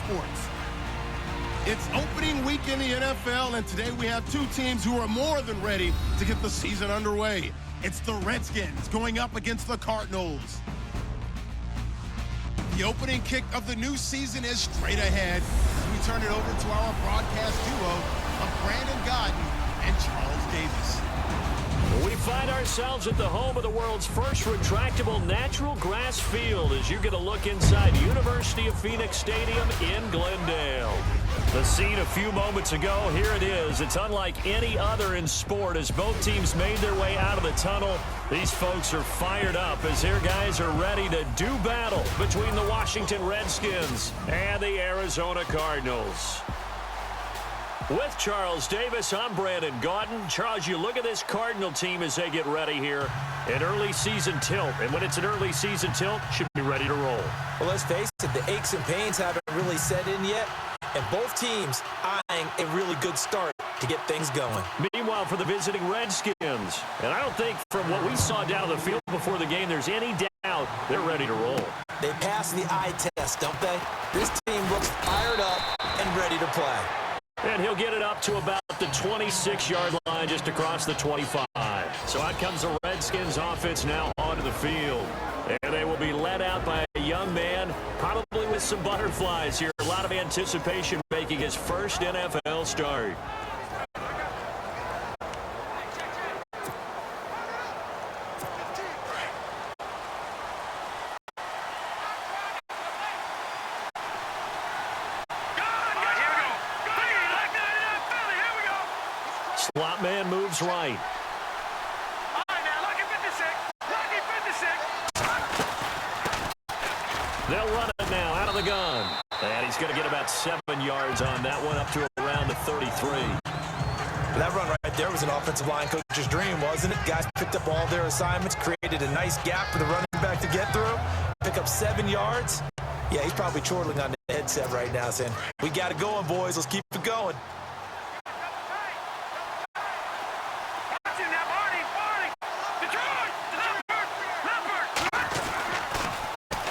sports. It's opening week in the NFL, and today we have two teams who are more than ready to get the season underway. It's the Redskins going up against the Cardinals. The opening kick of the new season is straight ahead as we turn it over to our broadcast duo of Brandon Godden and Charles Davis. We find ourselves at the home of the world's first retractable natural grass field as you get a look inside University of Phoenix Stadium in Glendale. The scene a few moments ago, here it is. It's unlike any other in sport as both teams made their way out of the tunnel. These folks are fired up as their guys are ready to do battle between the Washington Redskins and the Arizona Cardinals. With Charles Davis, I'm Brandon Gaudin. Charles, you look at this Cardinal team as they get ready here. An early season tilt, and when it's an early season tilt, should be ready to roll. Well, let's face it, the aches and pains haven't really set in yet, and both teams eyeing a really good start to get things going. Meanwhile, for the visiting Redskins, and I don't think from what we saw down the field before the game, there's any doubt they're ready to roll. They passed the eye test, don't they? This team looks fired up and ready to play. And he'll get it up to about the 26-yard line, just across the 25. So out comes the Redskins offense now onto the field. And they will be led out by a young man, probably with some butterflies here. A lot of anticipation making his first NFL start. Slot man moves right. All right, now, lucky 56. Lucky 56. They'll run it now out of the gun. And he's going to get about 7 yards on that one, up to around the 33. That run right there was an offensive line coach's dream, wasn't it? Guys picked up all their assignments, created a nice gap for the running back to get through, pick up 7 yards. Yeah, he's probably chortling on the headset right now saying, we got it going, boys. Let's keep it going.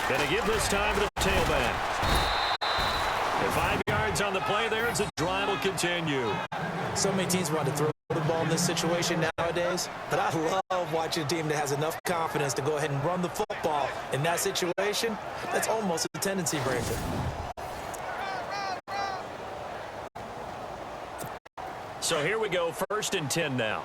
Going to give this time to the tailback. And 5 yards on the play there as the drive will continue. So many teams want to throw the ball in this situation nowadays, but I love watching a team that has enough confidence to go ahead and run the football. In that situation, that's almost a tendency breaker. So here we go, 1st and 10 now.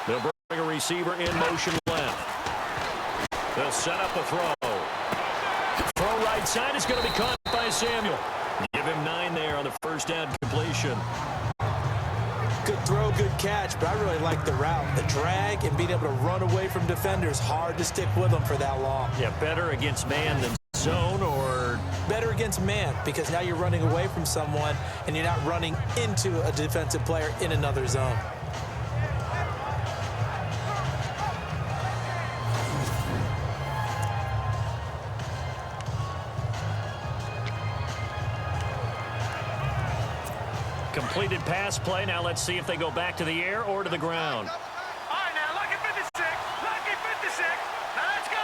They'll bring a receiver in motion left. They'll set up a throw. Throw right side is going to be caught by Samuel. Give him 9 there on the first down completion. Good throw, good catch, but I really like the route. The drag and being able to run away from defenders, hard to stick with them for that long. Yeah, better against man than zone, or better against man, because now you're running away from someone and you're not running into a defensive player in another zone. completed pass play. Now let's see if they go back to the air or to the ground. All right, now, lucky 56. Lucky 56. Now let's go.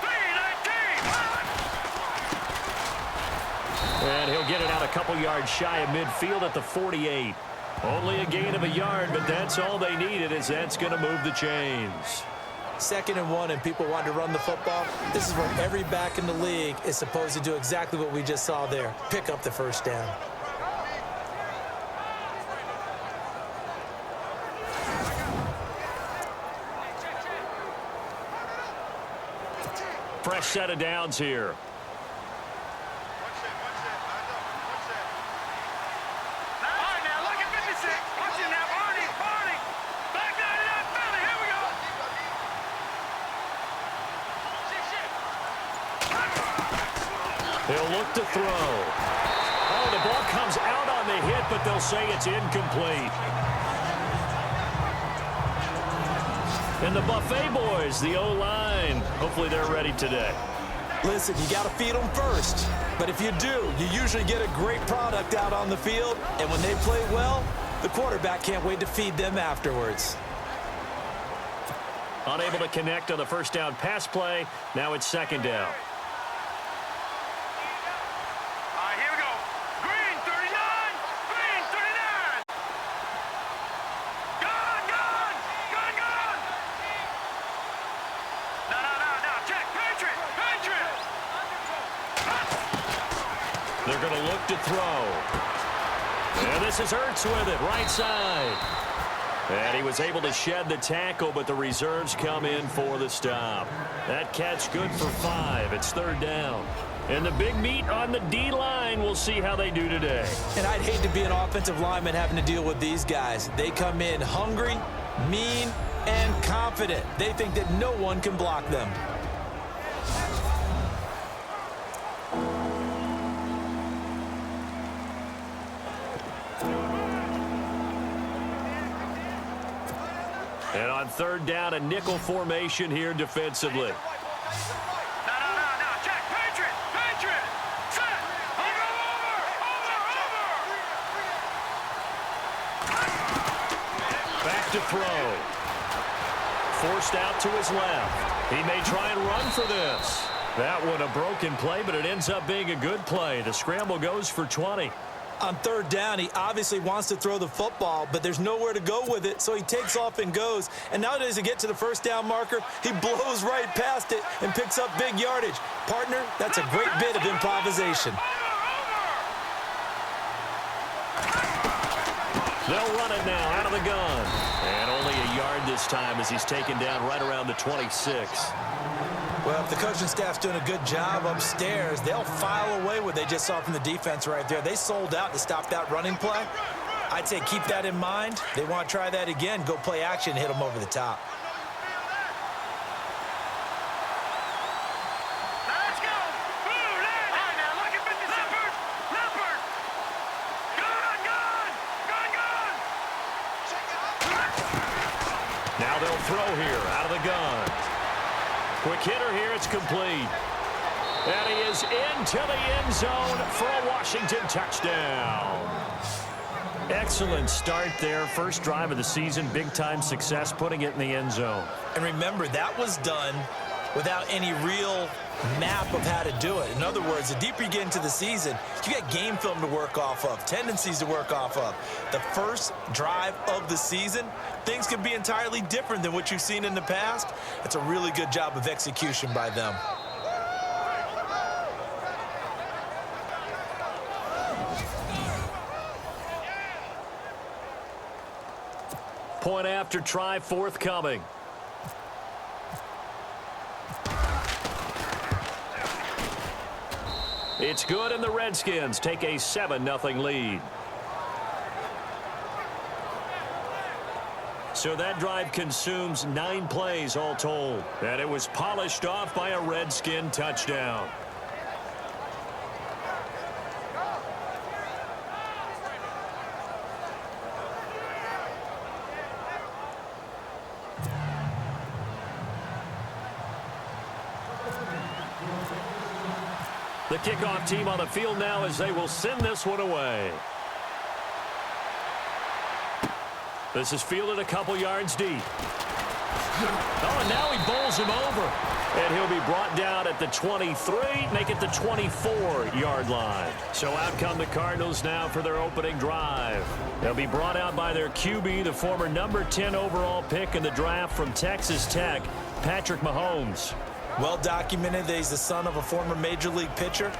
319. And he'll get it out a couple yards shy of midfield at the 48. Only a gain of a yard, but that's all they needed, as that's going to move the chains. 2nd and 1, and people want to run the football. This is where every back in the league is supposed to do exactly what we just saw there. Pick up the first down. Fresh set of downs here. They'll look to throw. Oh, the ball comes out on the hit, but they'll say it's incomplete. And the Buffet boys, the O-line, hopefully they're ready today. Listen, you got to feed them first. But if you do, you usually get a great product out on the field. And when they play well, The quarterback can't wait to feed them afterwards. Unable to connect on the first down pass play. Now it's second down. All right, here we go. Green 39. Green 39. Gone, gone. Gone, gone. No. Check. Patriot. Patriot. They're going to look to throw. And this is Ertz with it, right side. And he was able to shed the tackle, but the reserves come in for the stop. That catch good for 5. It's third down. And the big meat on the D-line, we'll see how they do today. And I'd hate to be an offensive lineman having to deal with these guys. They come in hungry, mean, and confident. They think that no one can block them. And on third down, a nickel formation here defensively. No. Check. Patriot. Patriot. Set. Over. Back to throw. Forced out to his left. He may try and run for this. That one a broken play, but it ends up being a good play. The scramble goes for 20. On third down, he obviously wants to throw the football, but there's nowhere to go with it, so he takes off and goes. And now as he gets to the first down marker, he blows right past it and picks up big yardage. Partner, that's a great bit of improvisation. They'll run it now out of the gun. And only a yard this time as he's taken down right around the 26. Well, if the coaching staff's doing a good job upstairs, they'll file away what they just saw from the defense right there. They sold out to stop that running play. I'd say keep that in mind. They want to try that again. Go play action, hit them over the top. Let's go. All right, now look at Leopard. Leopard. Gone. Now they'll throw here out of the gun. Quick hitter here, it's complete. And he is into the end zone for a Washington touchdown. Excellent start there. First drive of the season, big-time success, putting it in the end zone. And remember, that was done without any real map of how to do it. In other words, the deeper you get into the season, you got game film to work off of, tendencies to work off of. The first drive of the season, things can be entirely different than what you've seen in the past. It's a really good job of execution by them. Point after try forthcoming. It's good, and the Redskins take a 7-0 lead. So that drive consumes 9 plays all told. And it was polished off by a Redskin touchdown. The kickoff team on the field now as they will send this one away. This is fielded a couple yards deep. Oh, and now he bowls him over. And he'll be brought down at the 23, make it the 24-yard line. So out come the Cardinals now for their opening drive. They'll be brought out by their QB, the former number 10 overall pick in the draft from Texas Tech, Patrick Mahomes. Well documented that he's the son of a former major league pitcher,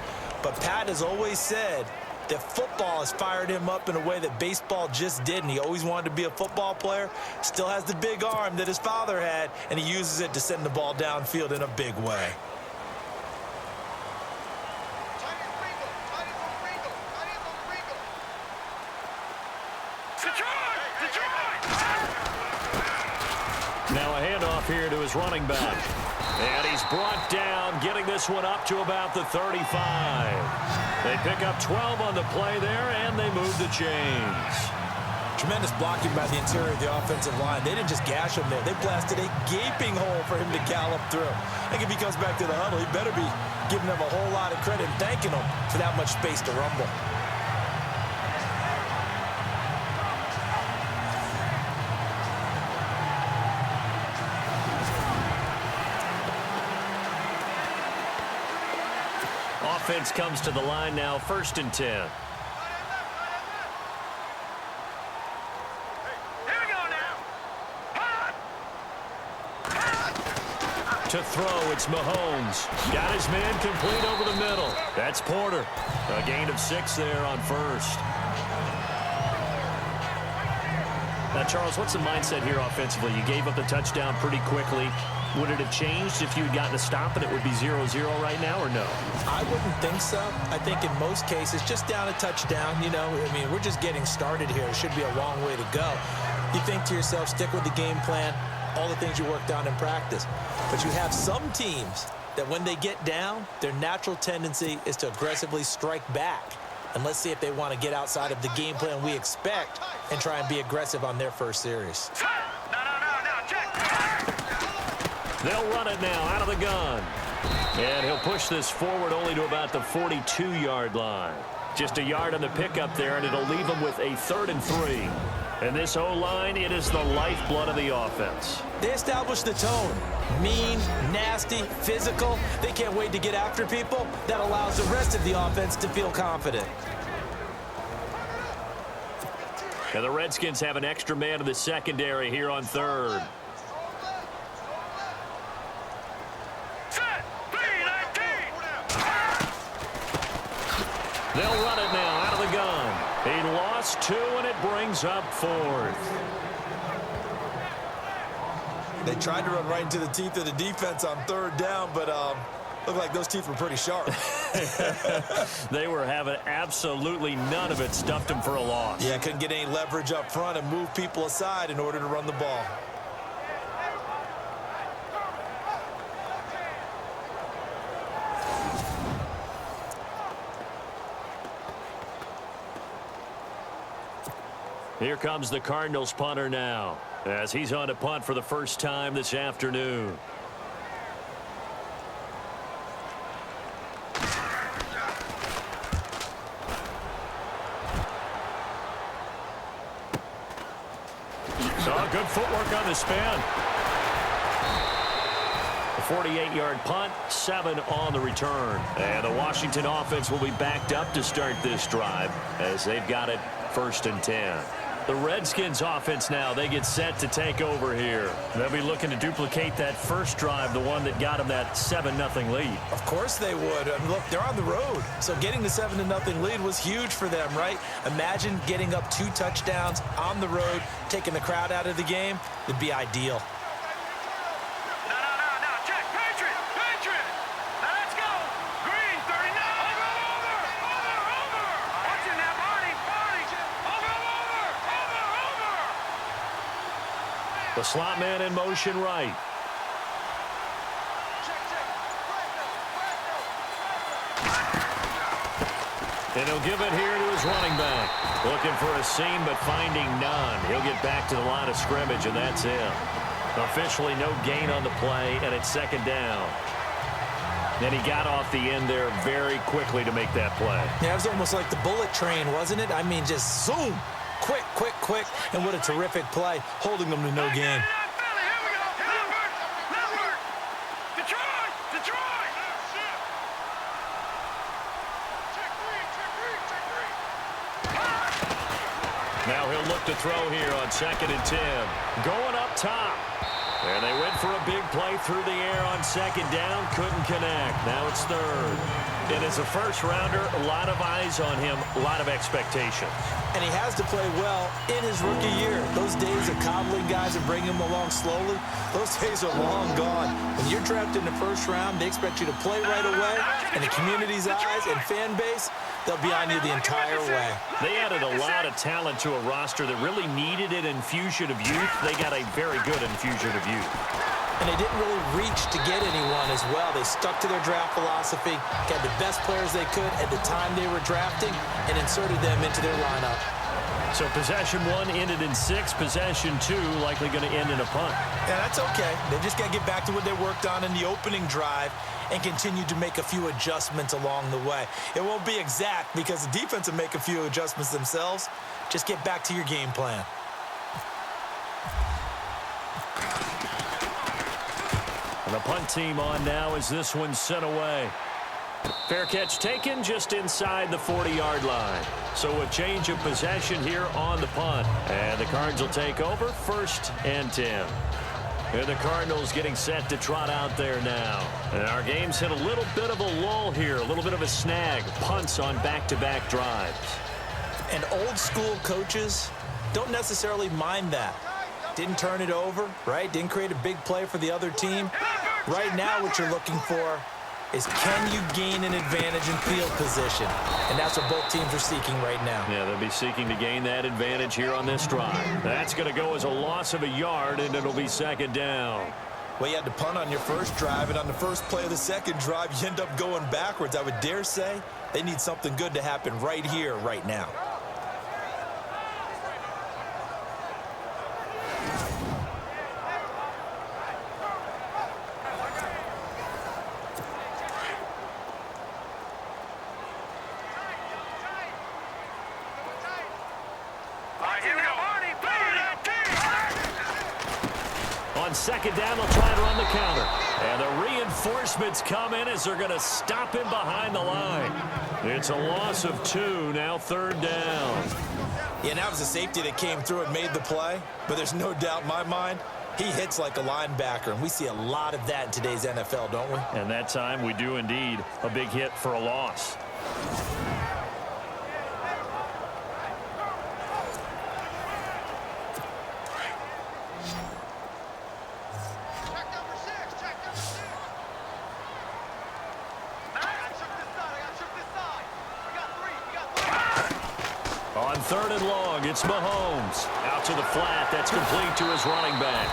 but Pat has always said that football has fired him up in a way that baseball just didn't. He always wanted to be a football player, still has the big arm that his father had, and he uses it to send the ball downfield in a big way. Now a handoff here to his running back. And he's brought down, getting this one up to about the 35. They pick up 12 on the play there, and they move the chains. Tremendous blocking by the interior of the offensive line. They didn't just gash him there. They blasted a gaping hole for him to gallop through. I think if he comes back to the huddle, he better be giving them a whole lot of credit and thanking them for that much space to rumble. offense comes to the line now, 1st and 10. Here we go now. To throw, it's Mahomes. Got his man complete over the middle. That's Porter. A gain of 6 there on 1st. Now, Charles, what's the mindset here offensively? You gave up the touchdown pretty quickly. Would it have changed if you had gotten a stop and it would be 0-0 right now, or no? I wouldn't think so. I think in most cases, just down a touchdown, you know, I mean, we're just getting started here. It should be a long way to go. You think to yourself, stick with the game plan, all the things you worked on in practice. But you have some teams that when they get down, their natural tendency is to aggressively strike back. And let's see if they want to get outside of the game plan we expect and try and be aggressive on their first series. No, check. They'll run it now out of the gun. And he'll push this forward only to about the 42-yard line. Just a yard on the pickup there, and it'll leave them with a 3rd and 3. And this O-line, it is the lifeblood of the offense. They established the tone. Mean, nasty, physical. They can't wait to get after people. That allows the rest of the offense to feel confident. And the Redskins have an extra man in the secondary here on 3rd. Set. 3-19. They'll run it now out of the gun. He lost 2, and it brings up 4th. They tried to run right into the teeth of the defense on 3rd down, but looked like those teeth were pretty sharp. They were having absolutely none of it. Stuffed him for a loss. Yeah, couldn't get any leverage up front and move people aside in order to run the ball. Here comes the Cardinals punter now, as he's on to punt for the first time this afternoon. So good footwork on the spin. A 48-yard punt, 7 on the return. And the Washington offense will be backed up to start this drive as they've got it 1st and 10. The Redskins offense now, they get set to take over here. They'll be looking to duplicate that first drive, the one that got them that 7-0 lead. Of course they would. I mean, look, they're on the road. So getting the 7-0 lead was huge for them, right? Imagine getting up 2 touchdowns on the road, taking the crowd out of the game. It'd be ideal. No, check. Patriot. Now let's go. Green, 39. Over. Watching that, Marty. Over. The slot man in motion right. And he'll give it here to his running back. Looking for a seam, but finding none. He'll get back to the line of scrimmage, and that's it. Officially no gain on the play, and it's 2nd down. And he got off the end there very quickly to make that play. Yeah, it was almost like the bullet train, wasn't it? I mean, just zoom. Quick. And what a terrific play, holding them to no gain. Here we go. Leopard. Detroit. Now he'll look to throw here on 2nd and 10. Going up top. And they went for a big play through the air on 2nd down. Couldn't connect. Now it's 3rd. And as a first-rounder, a lot of eyes on him, a lot of expectations. And he has to play well in his rookie year. Those days of coddling guys and bringing them along slowly, those days are long gone. When you're drafted in the 1st round, they expect you to play right away. And the community's eyes and fan base, they'll be on you the entire way. They added a lot of talent to a roster that really needed an infusion of youth. They got a very good infusion of youth. And they didn't really reach to get anyone as well. They stuck to their draft philosophy, got the best players they could at the time they were drafting, and inserted them into their lineup. So possession 1 ended in 6. Possession 2 likely going to end in a punt. Yeah, that's okay. They just got to get back to what they worked on in the opening drive and continue to make a few adjustments along the way. It won't be exact because the defense will make a few adjustments themselves. Just get back to your game plan. And the punt team on now as this one's sent away. Fair catch taken just inside the 40-yard line. So a change of possession here on the punt. And the Cards will take over 1st and 10. And the Cardinals getting set to trot out there now. And our game's hit a little bit of a lull here, a little bit of a snag. Punts on back-to-back drives. And old school coaches don't necessarily mind that. Didn't turn it over, right? Didn't create a big play for the other team. Right now what you're looking for is, can you gain an advantage in field position? And that's what both teams are seeking right now. Yeah, they'll be seeking to gain that advantage here on this drive. That's going to go as a loss of a yard, and it'll be 2nd down. Well, you had to punt on your first drive, and on the first play of the second drive, you end up going backwards. I would dare say they need something good to happen right here, right now. On 2nd down, they'll try and run the counter. And the reinforcements come in as they're going to stop him behind the line. It's a loss of 2, now 3rd down. Yeah, that was a safety that came through and made the play. But there's no doubt in my mind, he hits like a linebacker. And we see a lot of that in today's NFL, don't we? And that time we do indeed. A big hit for a loss. On 3rd and long, it's Mahomes. Out to the flat. That's complete to his running back.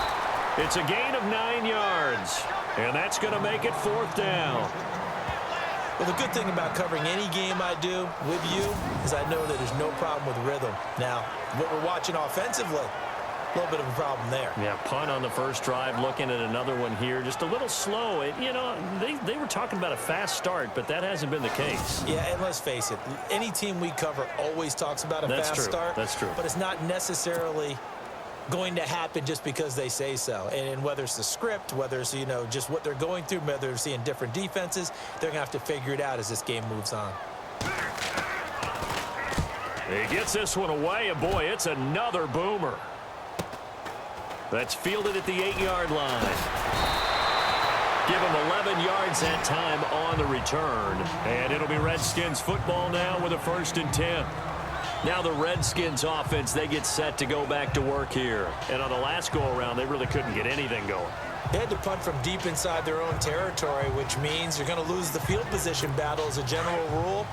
It's a gain of 9 yards. And that's going to make it 4th down. Well, the good thing about covering any game I do with you is I know that there's no problem with rhythm. Now, what we're watching offensively, a little bit of a problem there. Yeah, punt on the first drive, looking at another one here. Just a little slow. They were talking about a fast start, but that hasn't been the case. Yeah, and let's face it, any team we cover always talks about a fast start. That's true. But it's not necessarily going to happen just because they say so. And whether it's the script, whether it's, just what they're going through, whether they're seeing different defenses, they're going to have to figure it out as this game moves on. He gets this one away, and boy, it's another boomer. That's fielded at the 8-yard line. Give him 11 yards that time on the return. And it'll be Redskins football now with a 1st and 10. Now the Redskins offense, they get set to go back to work here. And on the last go-around, they really couldn't get anything going. They had to punt from deep inside their own territory, which means you're going to lose the field position battle as a general rule.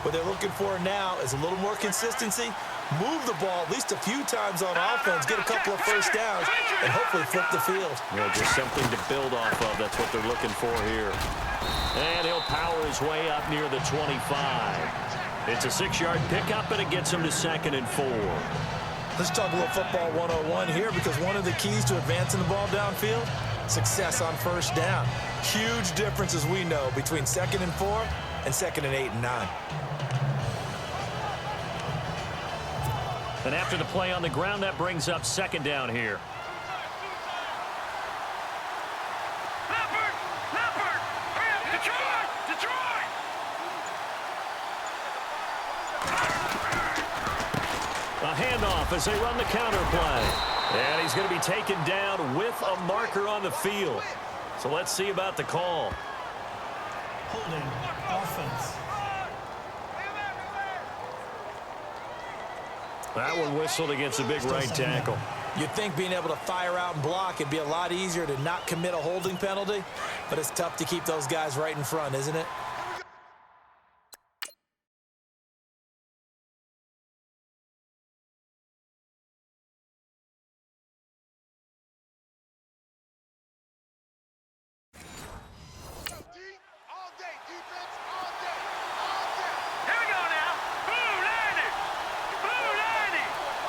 What they're looking for now is a little more consistency, move the ball at least a few times on offense, get a couple of first downs, and hopefully flip the field. Yeah, just something to build off of. That's what they're looking for here. And he'll power his way up near the 25. It's a 6-yard pickup, and it gets him to 2nd and 4. Let's talk a little football 101 here, because one of the keys to advancing the ball downfield, success on first down. Huge difference, as we know, between 2nd and 4 and 2nd and 8 and 9. And after the play on the ground, that brings up 2nd down here. A handoff as they run the counter play. And he's going to be taken down with a marker on the field. So let's see about the call. Holding offense. That one whistled against a big right tackle. You'd think being able to fire out and block it'd be a lot easier to not commit a holding penalty, but it's tough to keep those guys right in front, isn't it?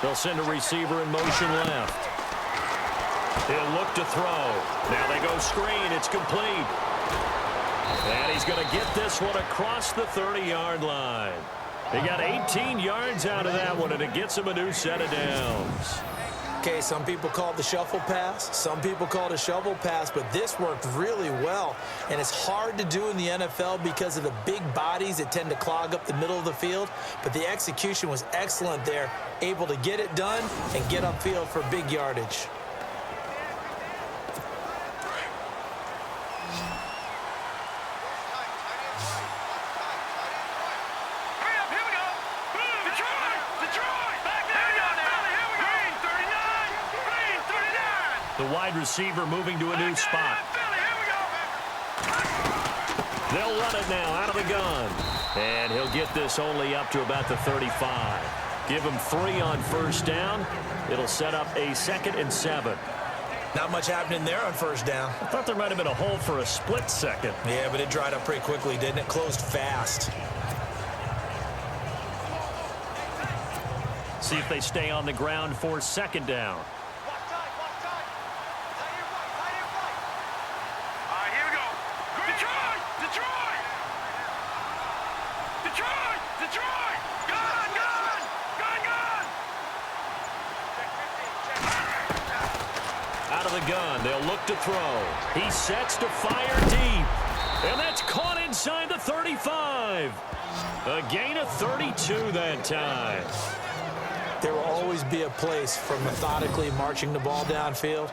They'll send a receiver in motion left. He'll look to throw. Now they go screen. It's complete. And he's going to get this one across the 30-yard line. He got 18 yards out of that one, and it gets him a new set of downs. Okay, some people call it the shuffle pass. Some people call it a shovel pass, but this worked really well. And it's hard to do in the NFL because of the big bodies that tend to clog up the middle of the field. But the execution was excellent there, able to get it done and get upfield for big yardage. The wide receiver moving to a new spot. They'll run it now out of the gun. And he'll get this only up to about the 35. Give him 3 on first down. It'll set up a 2nd and 7. Not much happening there on first down. I thought there might have been a hole for a split second. Yeah, but it dried up pretty quickly, didn't it? Closed fast. See if they stay on the ground for 2nd down. Out of the gun, they'll look to throw. He sets to fire deep. And that's caught inside the 35. A gain of 32 that time. There will always be a place for methodically marching the ball downfield.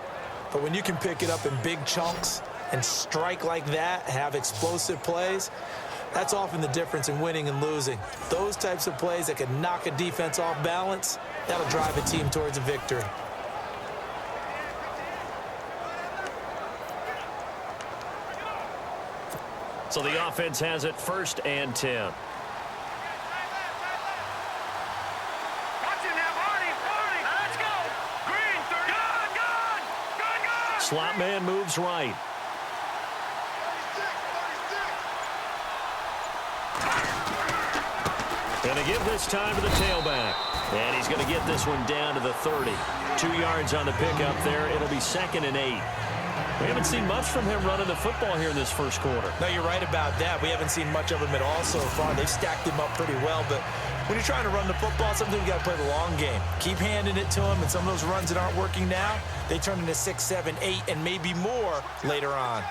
But when you can pick it up in big chunks and strike like that, have explosive plays, that's often the difference in winning and losing. Those types of plays that can knock a defense off balance, that'll drive a team towards a victory. So the offense has it 1st and 10. Slot man moves right. Going to give this time to the tailback. And he's going to get this one down to the 30. 2 yards on the pickup there. It'll be 2nd and 8. We haven't seen much from him running the football here in this first quarter. No, you're right about that. We haven't seen much of him at all so far. They've stacked him up pretty well, but when you're trying to run the football, sometimes you got to play the long game. Keep handing it to him, and some of those runs that aren't working now, they turn into 6, 7, 8, and maybe more later on.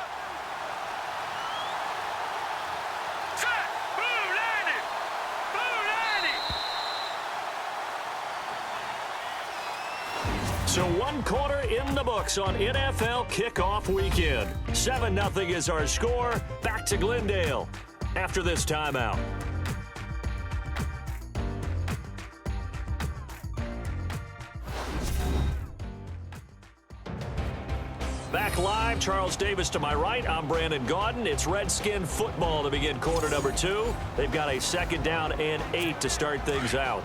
So 1 quarter in the books on NFL kickoff weekend. 7-0 is our score. Back to Glendale after this timeout. Back live, Charles Davis to my right. I'm Brandon Gaudin. It's Redskin football to begin quarter number 2. They've got a 2nd down and 8 to start things out.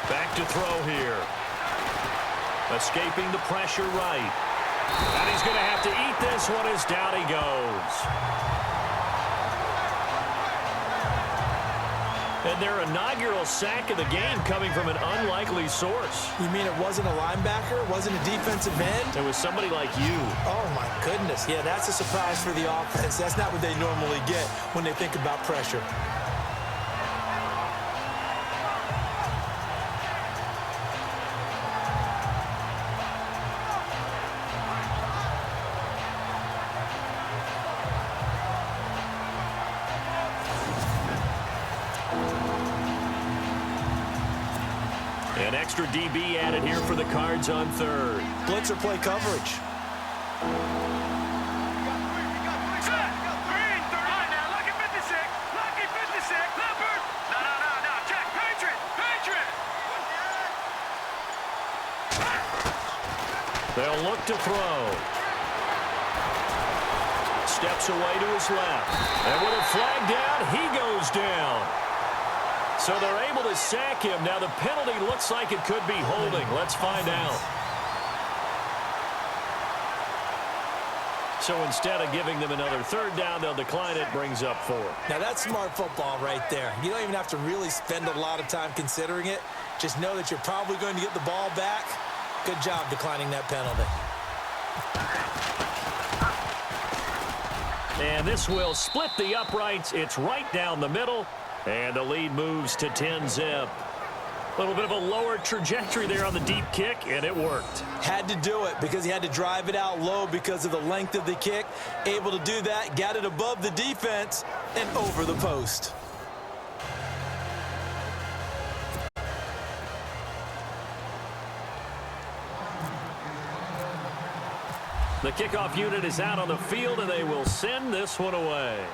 Back to throw here. Escaping the pressure right. And he's going to have to eat this one as down he goes. And their inaugural sack of the game coming from an unlikely source. You mean it wasn't a linebacker? It wasn't a defensive end? It was somebody like you. Oh, my goodness. Yeah, that's a surprise for the offense. That's not what they normally get when they think about pressure. An extra DB added here for the Cards on 3rd. Blitzer play coverage. They'll look to throw. Steps away to his left. And with a flag down, he goes down. So they're able to sack him. Now the penalty looks like it could be holding. Let's find out. So instead of giving them another third down, they'll decline it, brings up 4. Now, that's smart football right there. You don't even have to really spend a lot of time considering it. Just know that you're probably going to get the ball back. Good job declining that penalty. And this will split the uprights. It's right down the middle, and the lead moves to 10-zip. A little bit of a lower trajectory there on the deep kick, and it worked. Had to do it because he had to drive it out low because of the length of the kick. Able to do that, got it above the defense, and over the post. The kickoff unit is out on the field, and they will send this one away.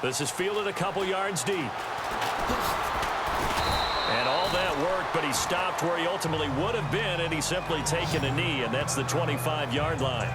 This is fielded a couple yards deep. And all that worked, but he stopped where he ultimately would have been, and he's simply taken a knee, and that's the 25-yard line.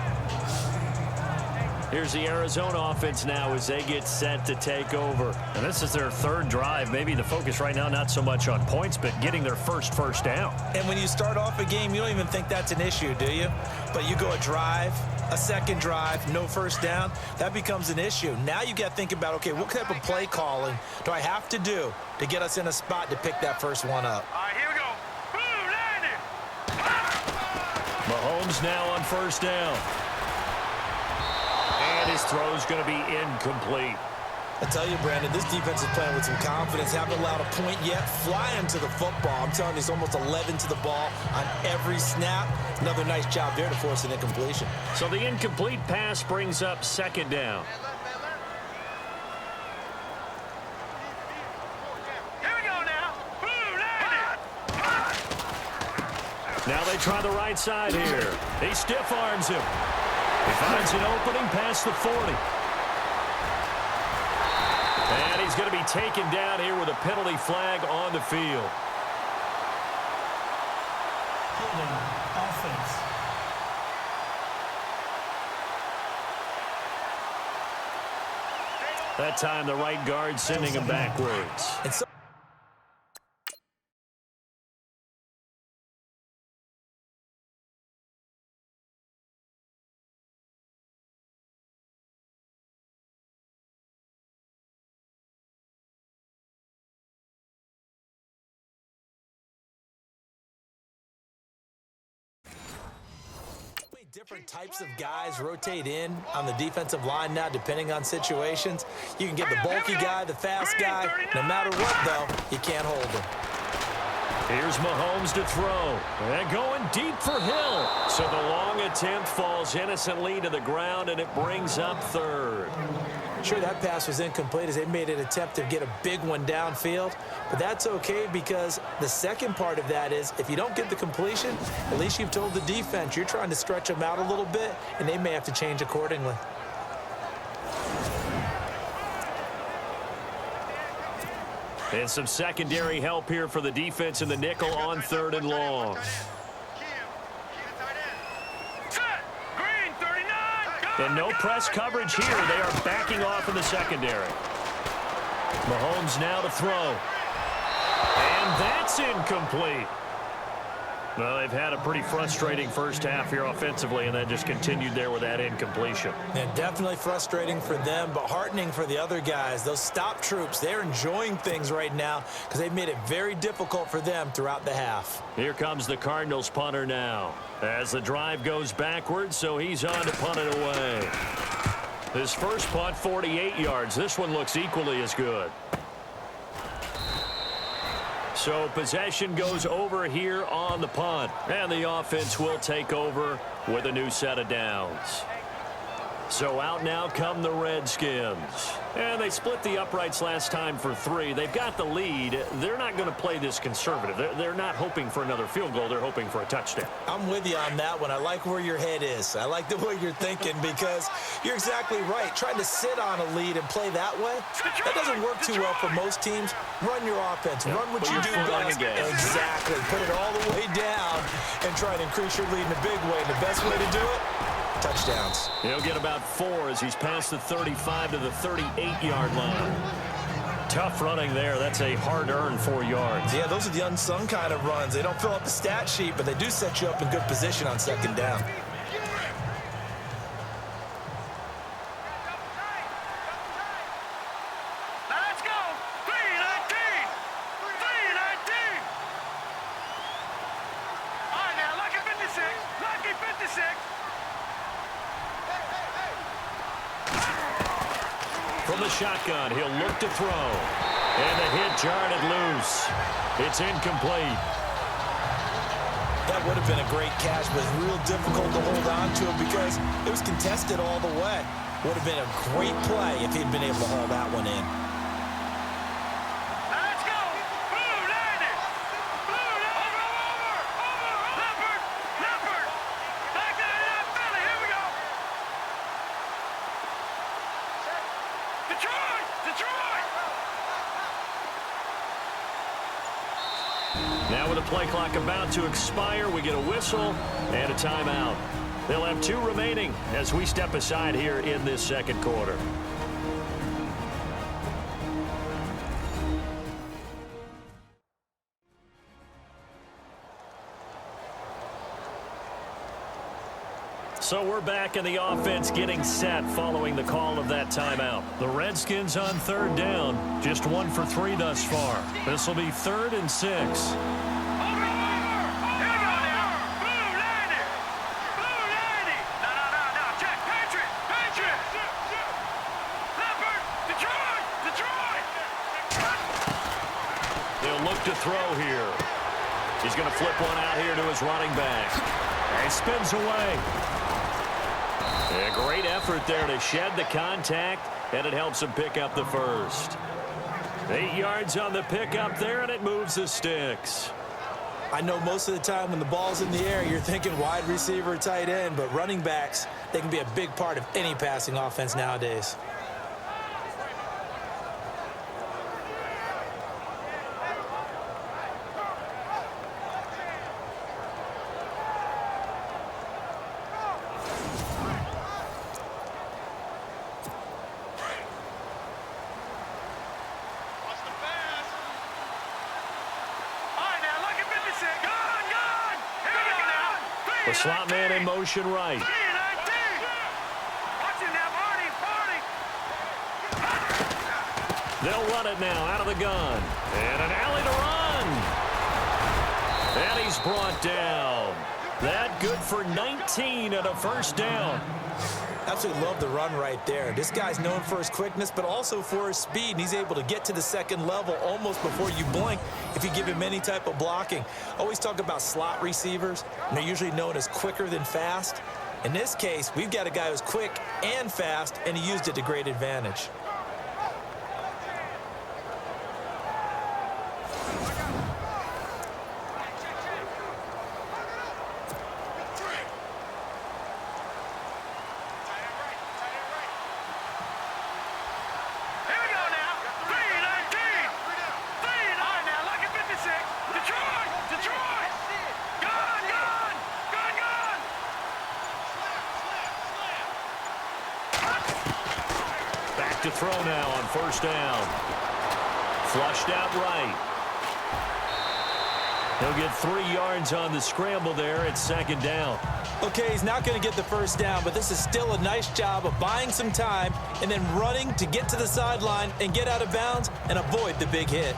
Here's the Arizona offense now as they get set to take over. And this is their third drive. Maybe the focus right now not so much on points, but getting their first down. And when you start off a game, you don't even think that's an issue, do you? But you go a drive, a second drive, no first down, that becomes an issue. Now you got to think about, okay, what type of play calling do I have to do to get us in a spot to pick that first one up? All right, here we go. Boom, landing. Mahomes now on first down. And his throw is going to be incomplete. I tell you, Brandon, this defense is playing with some confidence. Haven't allowed a point yet. Flying to the football. I'm telling you, it's almost 11 to the ball on every snap. Another nice job there to force an incompletion. So the incomplete pass brings up second down. Here we go now. Boom, landing. Now they try the right side here. He stiff arms him. He finds an opening past the 40. And he's going to be taken down here with a penalty flag on the field. Holding offense. That time the right guard sending him backwards. And so different types of guys rotate in on the defensive line now, depending on situations. You can get the bulky guy, the fast guy. No matter what, though, you can't hold him. Here's Mahomes to throw. And going deep for Hill. So the long attempt falls innocently to the ground, and it brings up third. Sure, that pass was incomplete as they made an attempt to get a big one downfield. But that's okay because the second part of that is if you don't get the completion, at least you've told the defense you're trying to stretch them out a little bit, and they may have to change accordingly. And some secondary help here for the defense in the nickel on third and long. And no press coverage here. They are backing off in the secondary. Mahomes now to throw. And that's incomplete. Well, they've had a pretty frustrating first half here offensively, and that just continued there with that incompletion. And definitely frustrating for them, but heartening for the other guys. Those stop troops, they're enjoying things right now because they've made it very difficult for them throughout the half. Here comes the Cardinals punter now as the drive goes backwards, so he's on to punt it away. His first punt, 48 yards. This one looks equally as good. So possession goes over here on the punt. And the offense will take over with a new set of downs. So out now come the Redskins. And they split the uprights last time for 3. They've got the lead. They're not going to play this conservative. They're not hoping for another field goal. They're hoping for a touchdown. I'm with you on that one. I like where your head is. I like the way you're thinking because you're exactly right. Trying to sit on a lead and play that way, that doesn't work too well for most teams. Run your offense. Yep. Run what you do best. Exactly. Put it all the way down and try and increase your lead in a big way. And the best way to do it, touchdowns. He'll get about 4 as he's past the 35 to the 38-yard line. Tough running there. That's a hard-earned 4 yards. Yeah, those are the unsung kind of runs. They don't fill up the stat sheet, but they do set you up in good position on second down. 56. From the shotgun, he'll look to throw. And the hit jarred it loose. It's incomplete. That would have been a great catch, but real difficult to hold on to because it was contested all the way. Would have been a great play if he'd been able to haul that one in. Let's go. Blue, land it. Blue, over. Leopard. Back it up, Philly. Here we go. Detroit. Now with the play clock about to expire, we get a whistle and a timeout. They'll have 2 remaining as we step aside here in this second quarter. So we're back in the offense getting set following the call of that timeout. The Redskins on 3rd down, just 1 for 3 thus far. This will be 3rd and 6. Here we go now. Blue, land it. No. Check. Patriot. Leopard. Detroit. They'll look to throw here. He's going to flip one out here to his running back. And he spins away. A great effort there to shed the contact, and it helps him pick up the first. 8 yards on the pickup there, and it moves the sticks. I know most of the time when the ball's in the air, you're thinking wide receiver, tight end, but running backs, they can be a big part of any passing offense nowadays. The slot man in motion right. They'll run it now out of the gun. And an alley to run. And he's brought down. That good for 19 and a first down. Absolutely love the run right there. This guy's known for his quickness, but also for his speed, and he's able to get to the second level almost before you blink if you give him any type of blocking. Always talk about slot receivers, and they're usually known as quicker than fast. In this case, we've got a guy who's quick and fast, and he used it to great advantage. To throw now on first down. Flushed out right. He'll get 3 yards on the scramble there at second down. Okay, he's not going to get the first down, but this is still a nice job of buying some time and then running to get to the sideline and get out of bounds and avoid the big hit.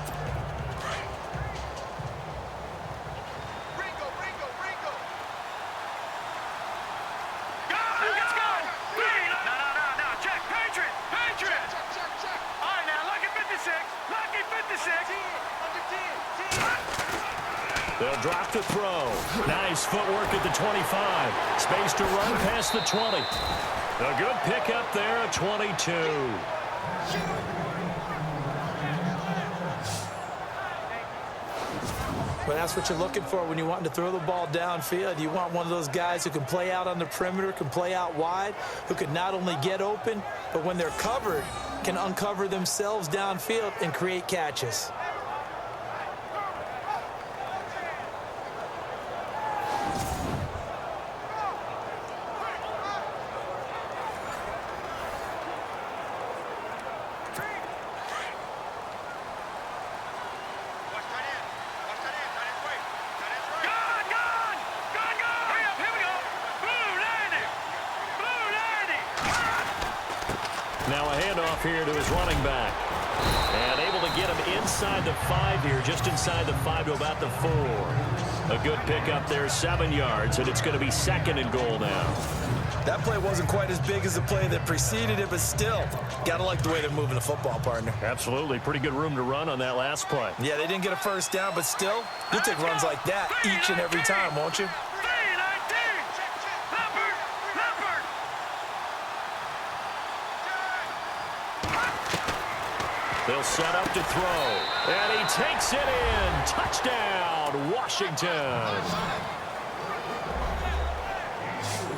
They'll drop to throw. Nice footwork at the 25. Space to run past the 20. A good pickup there at 22. Well, that's what you're looking for when you want to throw the ball downfield. You want one of those guys who can play out on the perimeter, can play out wide, who can not only get open, but when they're covered, can uncover themselves downfield and create catches. Now a handoff here to his running back. And able to get him inside the 5 here, just inside the 5 to about the 4. A good pickup there, 7 yards, and it's going to be 2nd and goal now. That play wasn't quite as big as the play that preceded it, but still, got to like the way they're moving the football, partner. Absolutely. Pretty good room to run on that last play. Yeah, they didn't get a first down, but still, you'll take runs like that each and every time, won't you? They'll set up to throw, and he takes it in. Touchdown, Washington.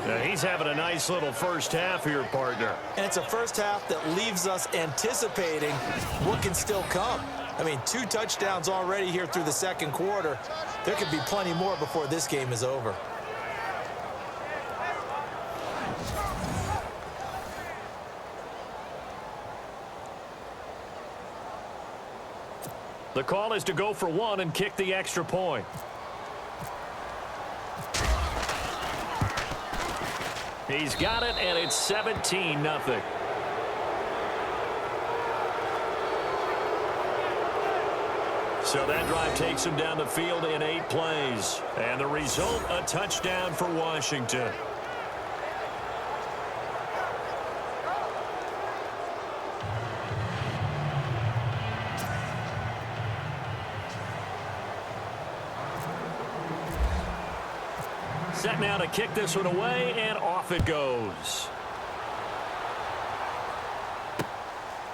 Now he's having a nice little first half here, partner. And it's a first half that leaves us anticipating what can still come. I mean, 2 touchdowns already here through the second quarter. There could be plenty more before this game is over. The call is to go for 1 and kick the extra point. He's got it, and it's 17-0. So that drive takes him down the field in 8 plays. And the result, a touchdown for Washington. Set now to kick this one away, and off it goes.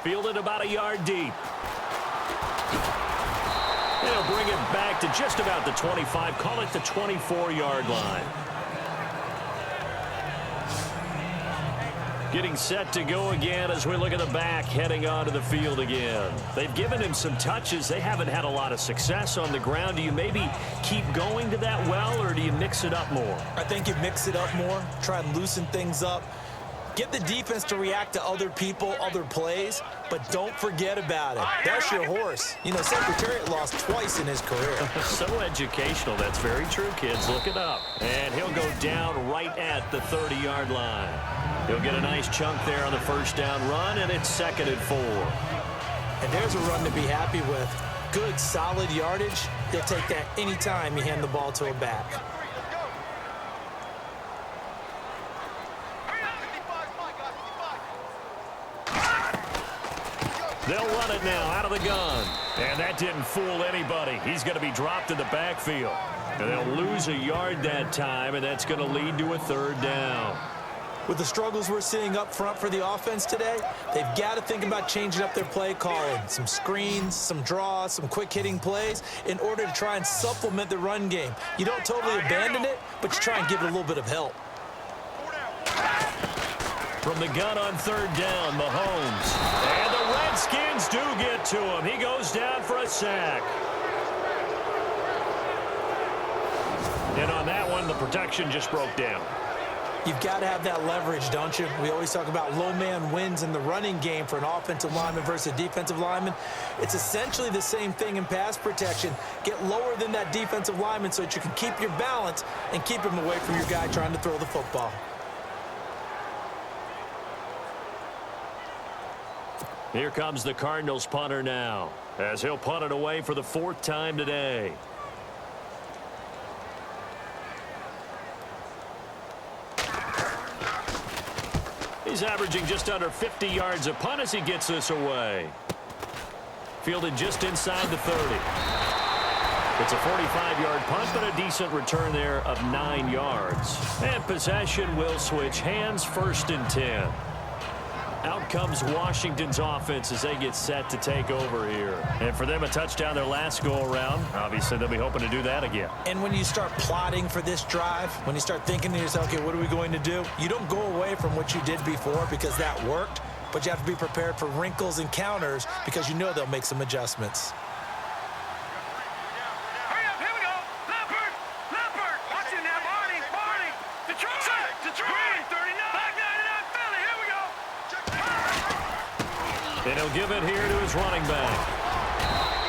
Fielded about a yard deep. They'll bring it back to just about the 25, call it the 24-yard line. Getting set to go again as we look at the back, heading onto the field again. They've given him some touches. They haven't had a lot of success on the ground. Do you maybe keep going to that well, or do you mix it up more? I think you mix it up more, try and loosen things up. Get the defense to react to other people, other plays, but don't forget about it. That's your horse. You know, Secretariat lost twice in his career. So educational. That's very true, kids. Look it up. And he'll go down right at the 30-yard line. He'll get a nice chunk there on the first down run, and it's 2nd and 4. And there's a run to be happy with. Good, solid yardage. You'll take that anytime you hand the ball to a back. They'll run it now out of the gun. And that didn't fool anybody. He's going to be dropped in the backfield. And they'll lose a yard that time, and that's going to lead to a 3rd down. With the struggles we're seeing up front for the offense today, they've got to think about changing up their play calling. Some screens, some draws, some quick-hitting plays in order to try and supplement the run game. You don't totally abandon it, but you try and give it a little bit of help. From the gun on 3rd down, Mahomes. And the Redskins do get to him. He goes down for a sack. And on that one, the protection just broke down. You've got to have that leverage, don't you? We always talk about low man wins in the running game for an offensive lineman versus a defensive lineman. It's essentially the same thing in pass protection. Get lower than that defensive lineman so that you can keep your balance and keep him away from your guy trying to throw the football. Here comes the Cardinals punter now, as he'll punt it away for the 4th time today. He's averaging just under 50 yards a punt as he gets this away. Fielded just inside the 30. It's a 45-yard punt, but a decent return there of 9 yards. And possession will switch hands, 1st and 10. Out comes Washington's offense as they get set to take over here. And for them, a touchdown their last go-around. Obviously, they'll be hoping to do that again. And when you start plotting for this drive, when you start thinking to yourself, okay, what are we going to do? You don't go away from what you did before because that worked, but you have to be prepared for wrinkles and counters because you know they'll make some adjustments. Hurry up, here we go. Leopard, Leopard. Watch it now, Barney, Barney. Detroit, Detroit. 39. Back 99, Philly, here we go. And he'll give it here to his running back.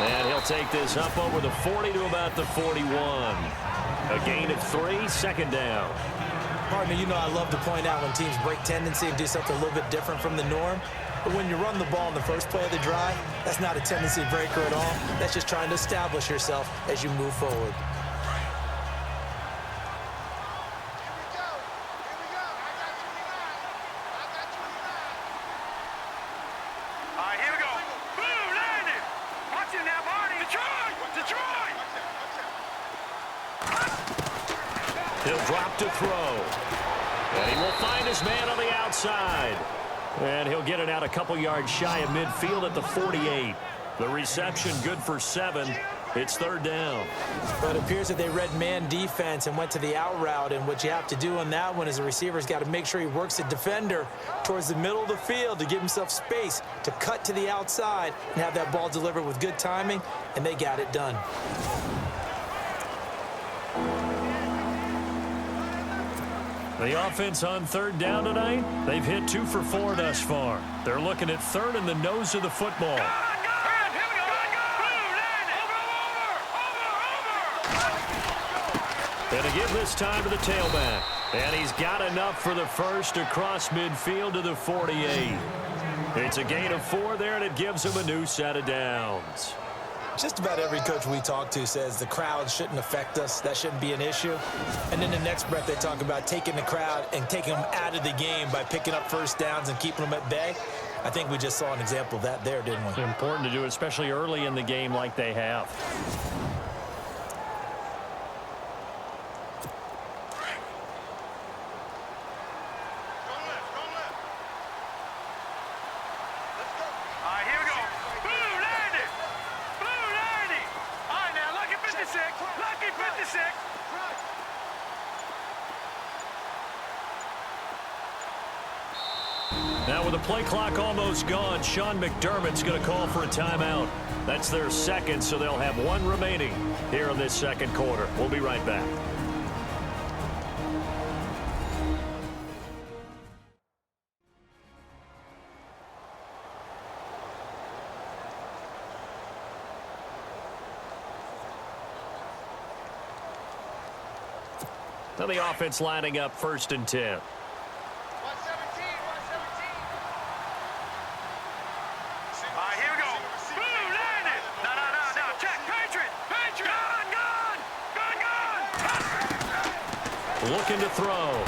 And he'll take this up over the 40 to about the 41. A gain of 3, 2nd down. Partner, you know I love to point out when teams break tendency and do something a little bit different from the norm. But when you run the ball in the first play of the drive, that's not a tendency breaker at all. That's just trying to establish yourself as you move forward. He'll drop to throw. And he will find his man on the outside. And he'll get it out a couple yards shy of midfield at the 48. The reception good for 7. It's third down. But it appears that they read man defense and went to the out route. And what you have to do on that one is the receiver's got to make sure he works the defender towards the middle of the field to give himself space to cut to the outside and have that ball delivered with good timing. And they got it done. The offense on third down tonight, they've hit 2 for 4 thus far. They're looking at third in the nose of the football. And to give this time to the tailback. And he's got enough for the first across midfield to the 48. It's a gain of 4 there, and it gives him a new set of downs. Just about every coach we talk to says the crowd shouldn't affect us. That shouldn't be an issue. And in the next breath, they talk about taking the crowd and taking them out of the game by picking up first downs and keeping them at bay. I think we just saw an example of that there, didn't we? Important to do, especially early in the game like they have. Now with the play clock almost gone, Sean McDermott's going to call for a timeout. That's their second, so they'll have 1 remaining here in this second quarter. We'll be right back. Now the offense lining up 1st and 10. Looking to throw.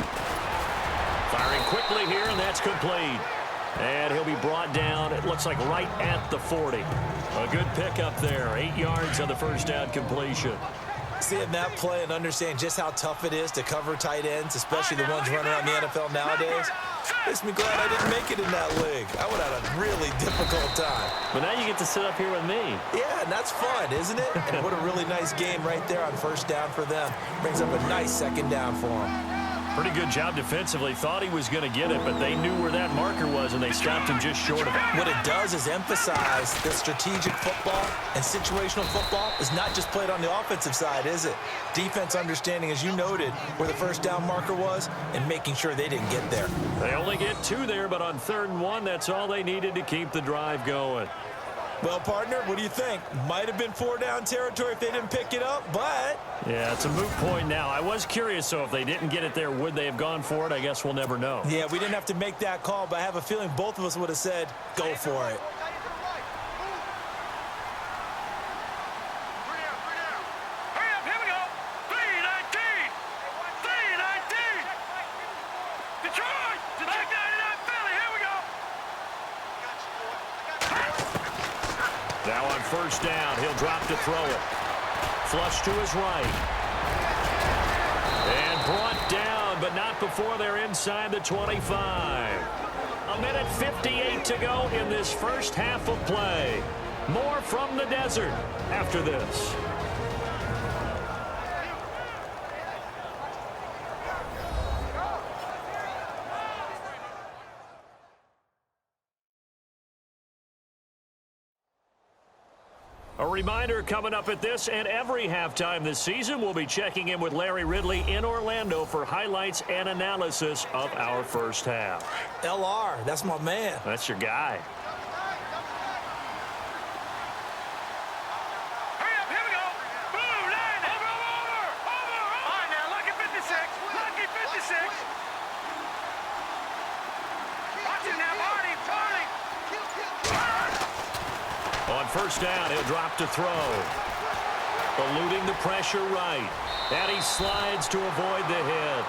Firing quickly here, and that's complete. And he'll be brought down, it looks like right at the 40. A good pickup there. 8 yards on the first down completion. Seeing that play and understand just how tough it is to cover tight ends, especially the ones running around the NFL nowadays, makes me glad I didn't make it in that league. I would have had a really difficult time. But now you get to sit up here with me. Yeah, and that's fun, isn't it? And what a really nice game right there on first down for them. Brings up a nice second down for them. Pretty good job defensively. Thought he was going to get it, but they knew where that marker was, and they stopped him just short of it. What it does is emphasize that strategic football and situational football is not just played on the offensive side, is it? Defense understanding, as you noted, where the first down marker was and making sure they didn't get there. They only get 2 there, but on 3rd and 1, that's all they needed to keep the drive going. Well, partner, what do you think? Might have been 4-down territory if they didn't pick it up, but... Yeah, it's a moot point now. I was curious, so if they didn't get it there, would they have gone for it? I guess we'll never know. Yeah, we didn't have to make that call, but I have a feeling both of us would have said, go for it. Now on first down, he'll drop to throw it. Flush to his right. And brought down, but not before they're inside the 25. 1:58 to go in this first half of play. More from the desert after this. A reminder coming up at this and every halftime this season, we'll be checking in with Larry Ridley in Orlando for highlights and analysis of our first half. LR, that's my man. That's your guy. Hurry up, here we go. Boom, land it. Over. All right, now, lucky 56. Lucky 56. Watch it now, Barney. first down. He'll drop to throw. Eluding the pressure right. And he slides to avoid the hit.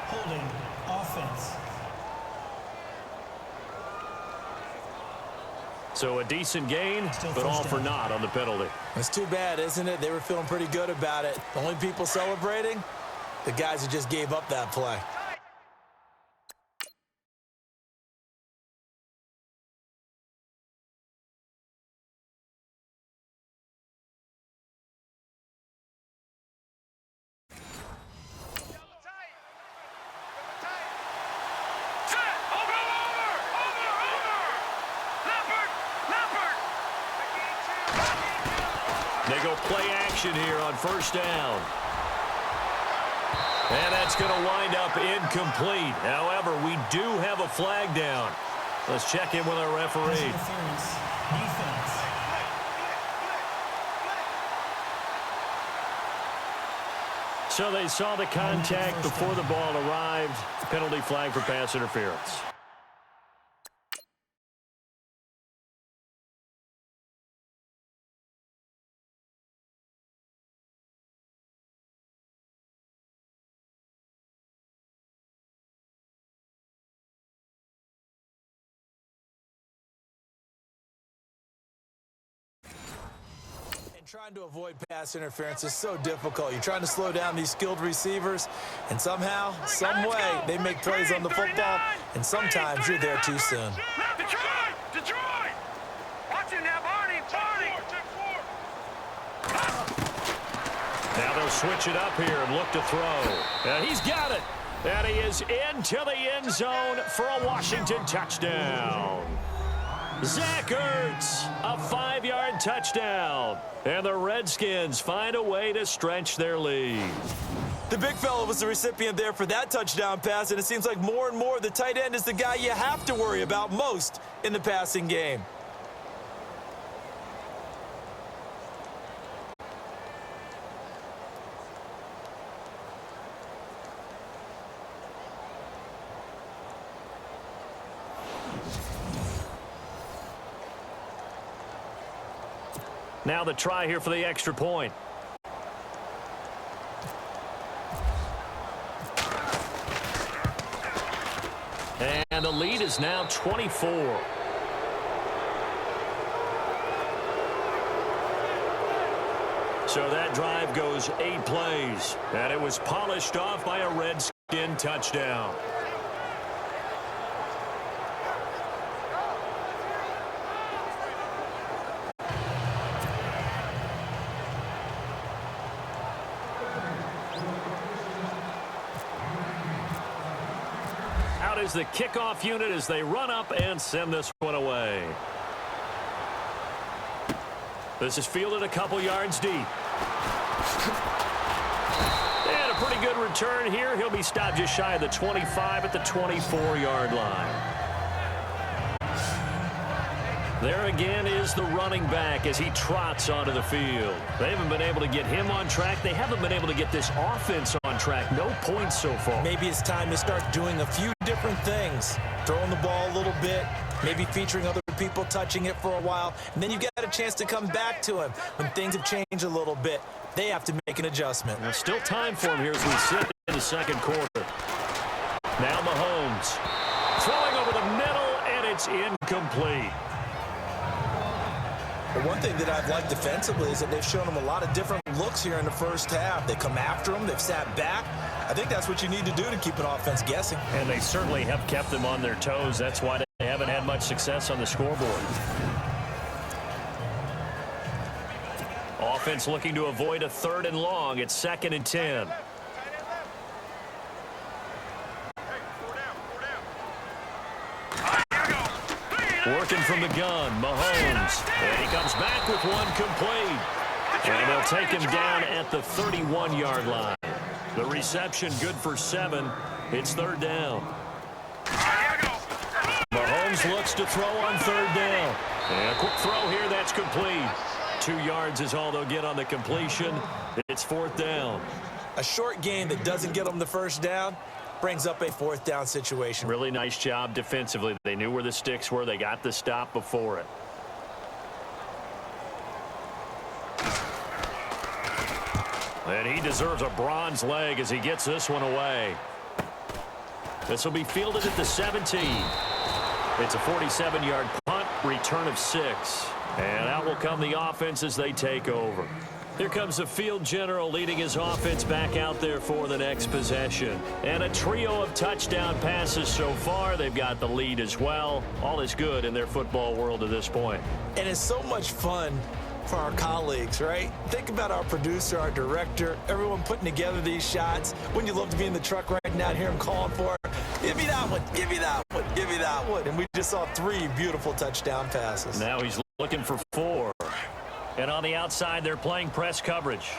Holding offense. So a decent gain, but all for naught on the penalty. It's too bad, isn't it? They were feeling pretty good about it. The only people celebrating, the guys who just gave up that play. They go play action here on first down. And that's going to wind up incomplete. However, we do have a flag down. Let's check in with our referee. Interference. Defense. So they saw the contact before the ball arrived. Penalty flag for pass interference. Trying to avoid pass interference is so difficult. You're trying to slow down these skilled receivers, and somehow, some way, they make plays on the football, and sometimes you're there too soon. Detroit! Watch it now, Barney! Now they'll switch it up here and look to throw. And he's got it. And he is into the end zone for a Washington touchdown. Zach Ertz, a 5-yard touchdown. And the Redskins find a way to stretch their lead. The big fella was the recipient there for that touchdown pass, and it seems like more and more the tight end is the guy you have to worry about most in the passing game. Now the try here for the extra point. And the lead is now 24. So that drive goes 8 plays. And it was polished off by a Redskin touchdown. Is the kickoff unit as they run up and send this one away. This is fielded a couple yards deep. And a pretty good return here. He'll be stopped just shy of the 25 at the 24-yard line. There again is the running back as he trots onto the field. They haven't been able to get him on track. They haven't been able to get this offense on track. No points so far. Maybe it's time to start doing a few different things. Throwing the ball a little bit, maybe featuring other people touching it for a while, and then you get a chance to come back to him when things have changed a little bit. They have to make an adjustment. There's still time for him here as we sit in the second quarter. Now Mahomes throwing over the middle, and it's incomplete. But one thing that I've liked defensively is that they've shown him a lot of different looks here in the first half. They come after him. They've sat back. I think that's what you need to do to keep an offense guessing. And they certainly have kept them on their toes. That's why they haven't had much success on the scoreboard. Offense looking to avoid a 3rd and long. It's 2nd and 10. Working from the gun, Mahomes. And he comes back with one complete. And they'll take him down at the 31-yard line. The reception good for 7. It's 3rd down. Mahomes looks to throw on 3rd down. And a quick throw here, that's complete. 2 yards is all they'll get on the completion. It's 4th down. A short game that doesn't get them the first down, brings up a 4th down situation. Really nice job defensively. They knew where the sticks were. They got the stop before it. And he deserves a bronze leg as he gets this one away. This will be fielded at the 17. It's a 47-yard punt, return of 6. And out will come the offense as they take over. Here comes the field general leading his offense back out there for the next possession. And a trio of touchdown passes so far. They've got the lead as well. All is good in their football world at this point. And it's so much fun for our colleagues, right? Think about our producer, our director, everyone putting together these shots. Wouldn't you love to be in the truck right now and hear him calling for it? Give me that one, give me that one, give me that one. And we just saw 3 beautiful touchdown passes. Now he's looking for 4. And on the outside, they're playing press coverage.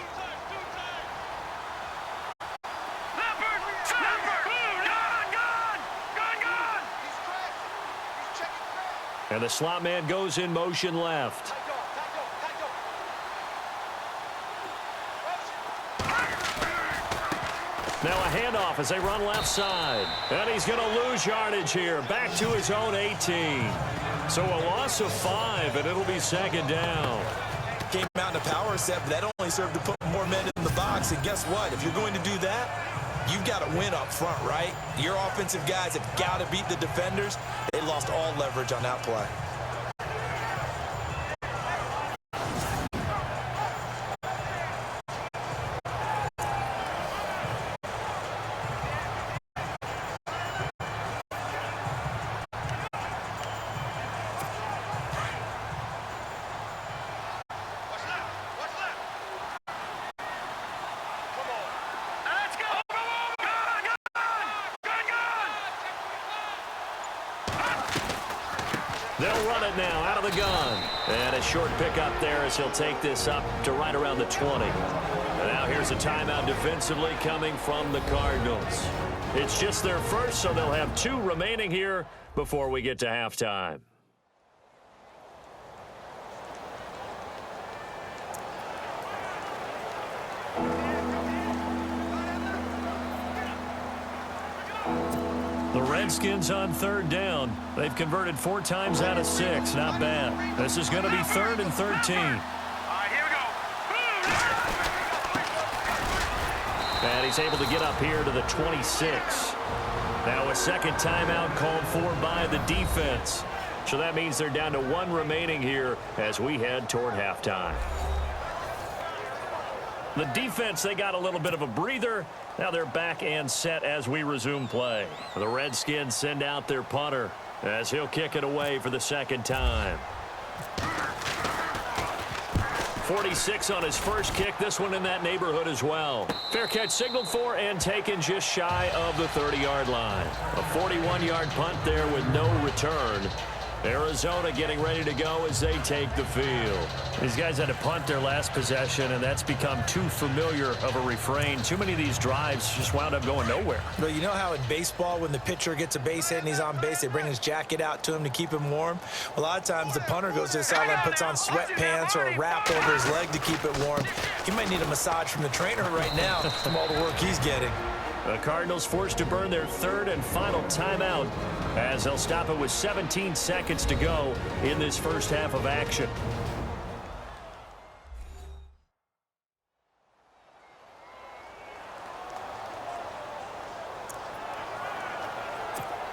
And the slot man goes in motion left. Now a handoff as they run left side. And he's going to lose yardage here. Back to his own 18. So a loss of 5, and it'll be 2nd down. Came out in a power set, but that only served to put more men in the box. And guess what? If you're going to do that, you've got to win up front, right? Your offensive guys have got to beat the defenders. They lost all leverage on that play. They'll run it now out of the gun. And a short pickup there as he'll take this up to right around the 20. And now here's a timeout defensively coming from the Cardinals. It's just their first, so they'll have 2 remaining here before we get to halftime. The Redskins on 3rd down. They've converted 4 times out of 6. Not bad. This is going to be 3rd and 13. All right, here we go. And he's able to get up here to the 26. Now a 2nd timeout called for by the defense. So that means they're down to 1 remaining here as we head toward halftime. The defense, they got a little bit of a breather. Now they're back and set as we resume play. The Redskins send out their punter as he'll kick it away for the 2nd time. 46 on his first kick. This one in that neighborhood as well. Fair catch signaled for and taken just shy of the 30-yard line. A 41-yard punt there with no return. Arizona getting ready to go as they take the field. These guys had to punt their last possession, and that's become too familiar of a refrain. Too many of these drives just wound up going nowhere. But you know how in baseball, when the pitcher gets a base hit and he's on base, they bring his jacket out to him to keep him warm? A lot of times the punter goes to the sideline, puts on sweatpants or a wrap over his leg to keep it warm. He might need a massage from the trainer right now from all the work he's getting. The Cardinals forced to burn their 3rd and final timeout as they'll stop it with 17 seconds to go in this first half of action.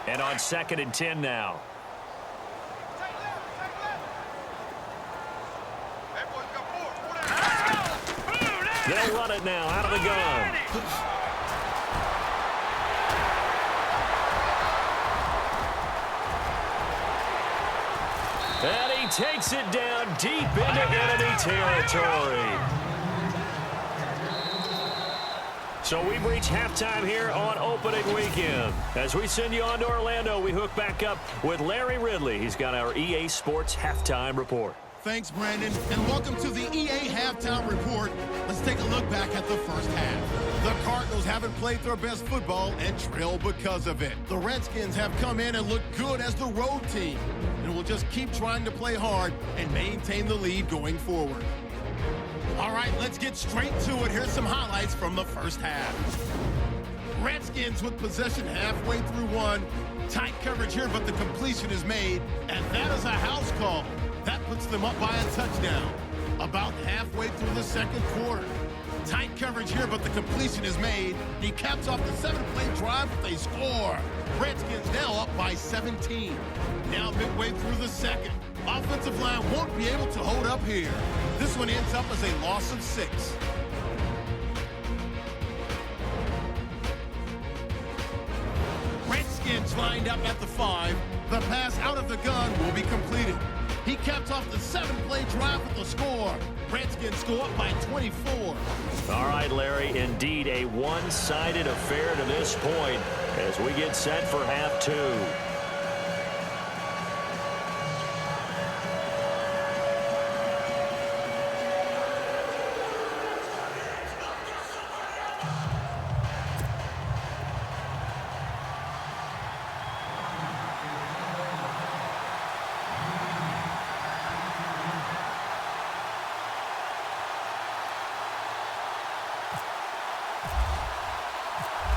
And on 2nd and 10 now. They'll run it now out of the gun. And he takes it down deep into enemy territory. So we've reached halftime here on opening weekend. As we send you on to Orlando, we hook back up with Larry Ridley. He's got our EA Sports Halftime Report. Thanks, Brandon, and welcome to the EA Halftime Report. Let's take a look back at the first half. The Cardinals haven't played their best football and trail because of it. The Redskins have come in and looked good as the road team, and will just keep trying to play hard and maintain the lead going forward. All right, let's get straight to it. Here's some highlights from the first half. Redskins with possession halfway through one. Tight coverage here, but the completion is made, and that is a house call. That puts them up by a touchdown. About halfway through the second quarter. Tight coverage here, but the completion is made. He caps off the 7-play drive with a score. Redskins now up by 17. Now midway through the second. Offensive line won't be able to hold up here. This one ends up as a loss of 6. Redskins lined up at the 5. The pass out of the gun will be completed. He caps off the 7-play drive with the score. Redskins go up by 24. All right, Larry, indeed a one-sided affair to this point as we get set for half 2.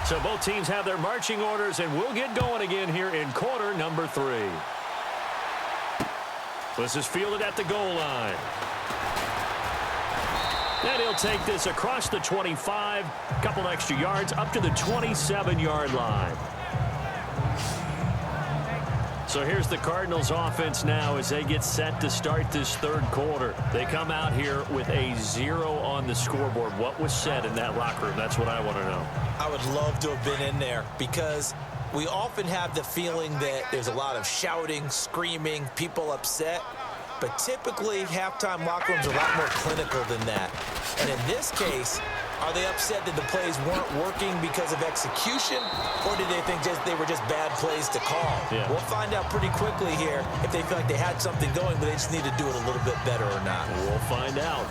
So both teams have their marching orders, and we'll get going again here in quarter number 3. This is fielded at the goal line. And he'll take this across the 25, a couple extra yards, up to the 27-yard line. So here's the Cardinals offense now as they get set to start this third quarter. They come out here with a 0 on the scoreboard. What was said in that locker room? That's what I want to know. I would love to have been in there because we often have the feeling that there's a lot of shouting, screaming, people upset. But typically, halftime locker rooms are a lot more clinical than that. And in this case, are they upset that the plays weren't working because of execution, or did they think they were just bad plays to call? Yeah. We'll find out pretty quickly here if they feel like they had something going, but they just need to do it a little bit better or not. We'll find out.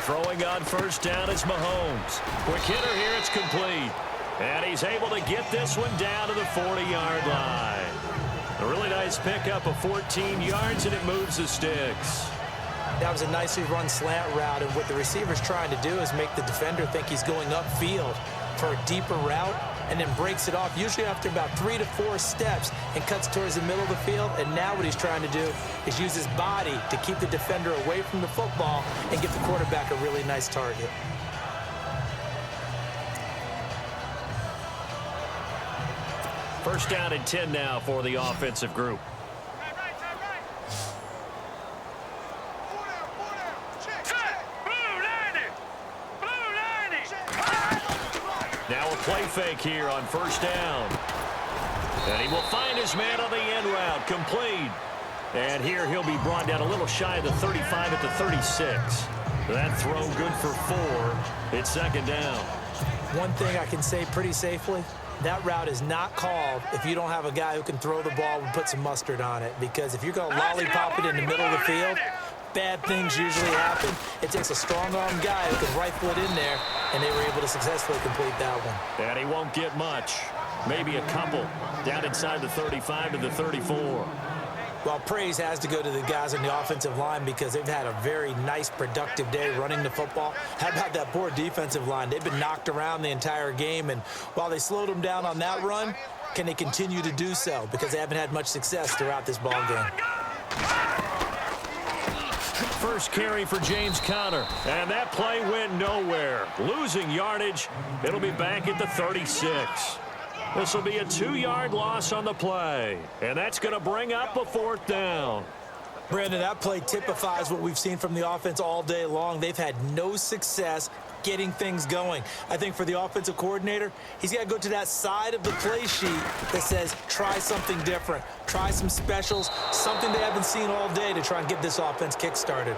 Throwing on first down is Mahomes. Quick hitter here, it's complete. And he's able to get this one down to the 40-yard line. A really nice pickup of 14 yards, and it moves the sticks. That was a nicely run slant route, and what the receiver's trying to do is make the defender think he's going upfield for a deeper route, and then breaks it off, usually after about 3 to 4 steps, and cuts towards the middle of the field. And now what he's trying to do is use his body to keep the defender away from the football and give the quarterback a really nice target. First down and 10 now for the offensive group. Now a play fake here on first down. And he will find his man on the end route, complete. And here he'll be brought down a little shy of the 35 at the 36. That throw good for 4. It's second down. One thing I can say pretty safely, that route is not called if you don't have a guy who can throw the ball and put some mustard on it. Because if you're going to lollipop it in the middle of the field, bad things usually happen. It takes a strong-arm guy who can rifle it in there, and they were able to successfully complete that one. And he won't get much. Maybe a couple down inside the 35 to the 34. Well, praise has to go to the guys on the offensive line because they've had a very nice, productive day running the football. How about that poor defensive line? They've been knocked around the entire game, and while they slowed them down on that run, can they continue to do so? Because they haven't had much success throughout this ball game. First carry for James Conner, and that play went nowhere. Losing yardage. It'll be back at the 36. This will be a 2-yard loss on the play, and that's going to bring up a 4th down. Brandon, that play typifies what we've seen from the offense all day long. They've had no success getting things going. I think for the offensive coordinator, he's got to go to that side of the play sheet that says try something different, try some specials, something they haven't seen all day to try and get this offense kick-started.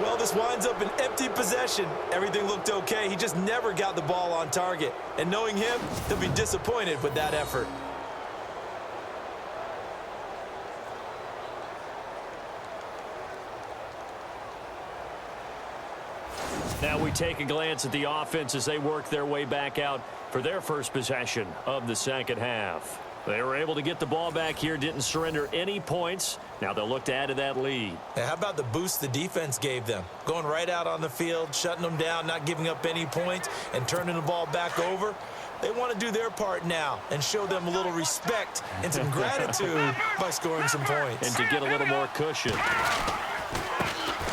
Well, this winds up an empty possession. Everything looked okay. He just never got the ball on target. And knowing him, he'll be disappointed with that effort. Now we take a glance at the offense as they work their way back out for their first possession of the second half. They were able to get the ball back here, didn't surrender any points. Now they'll look to add to that lead. Now, how about the boost the defense gave them? Going right out on the field, shutting them down, not giving up any points, and turning the ball back over. They want to do their part now and show them a little respect and some gratitude by scoring some points. And to get a little more cushion.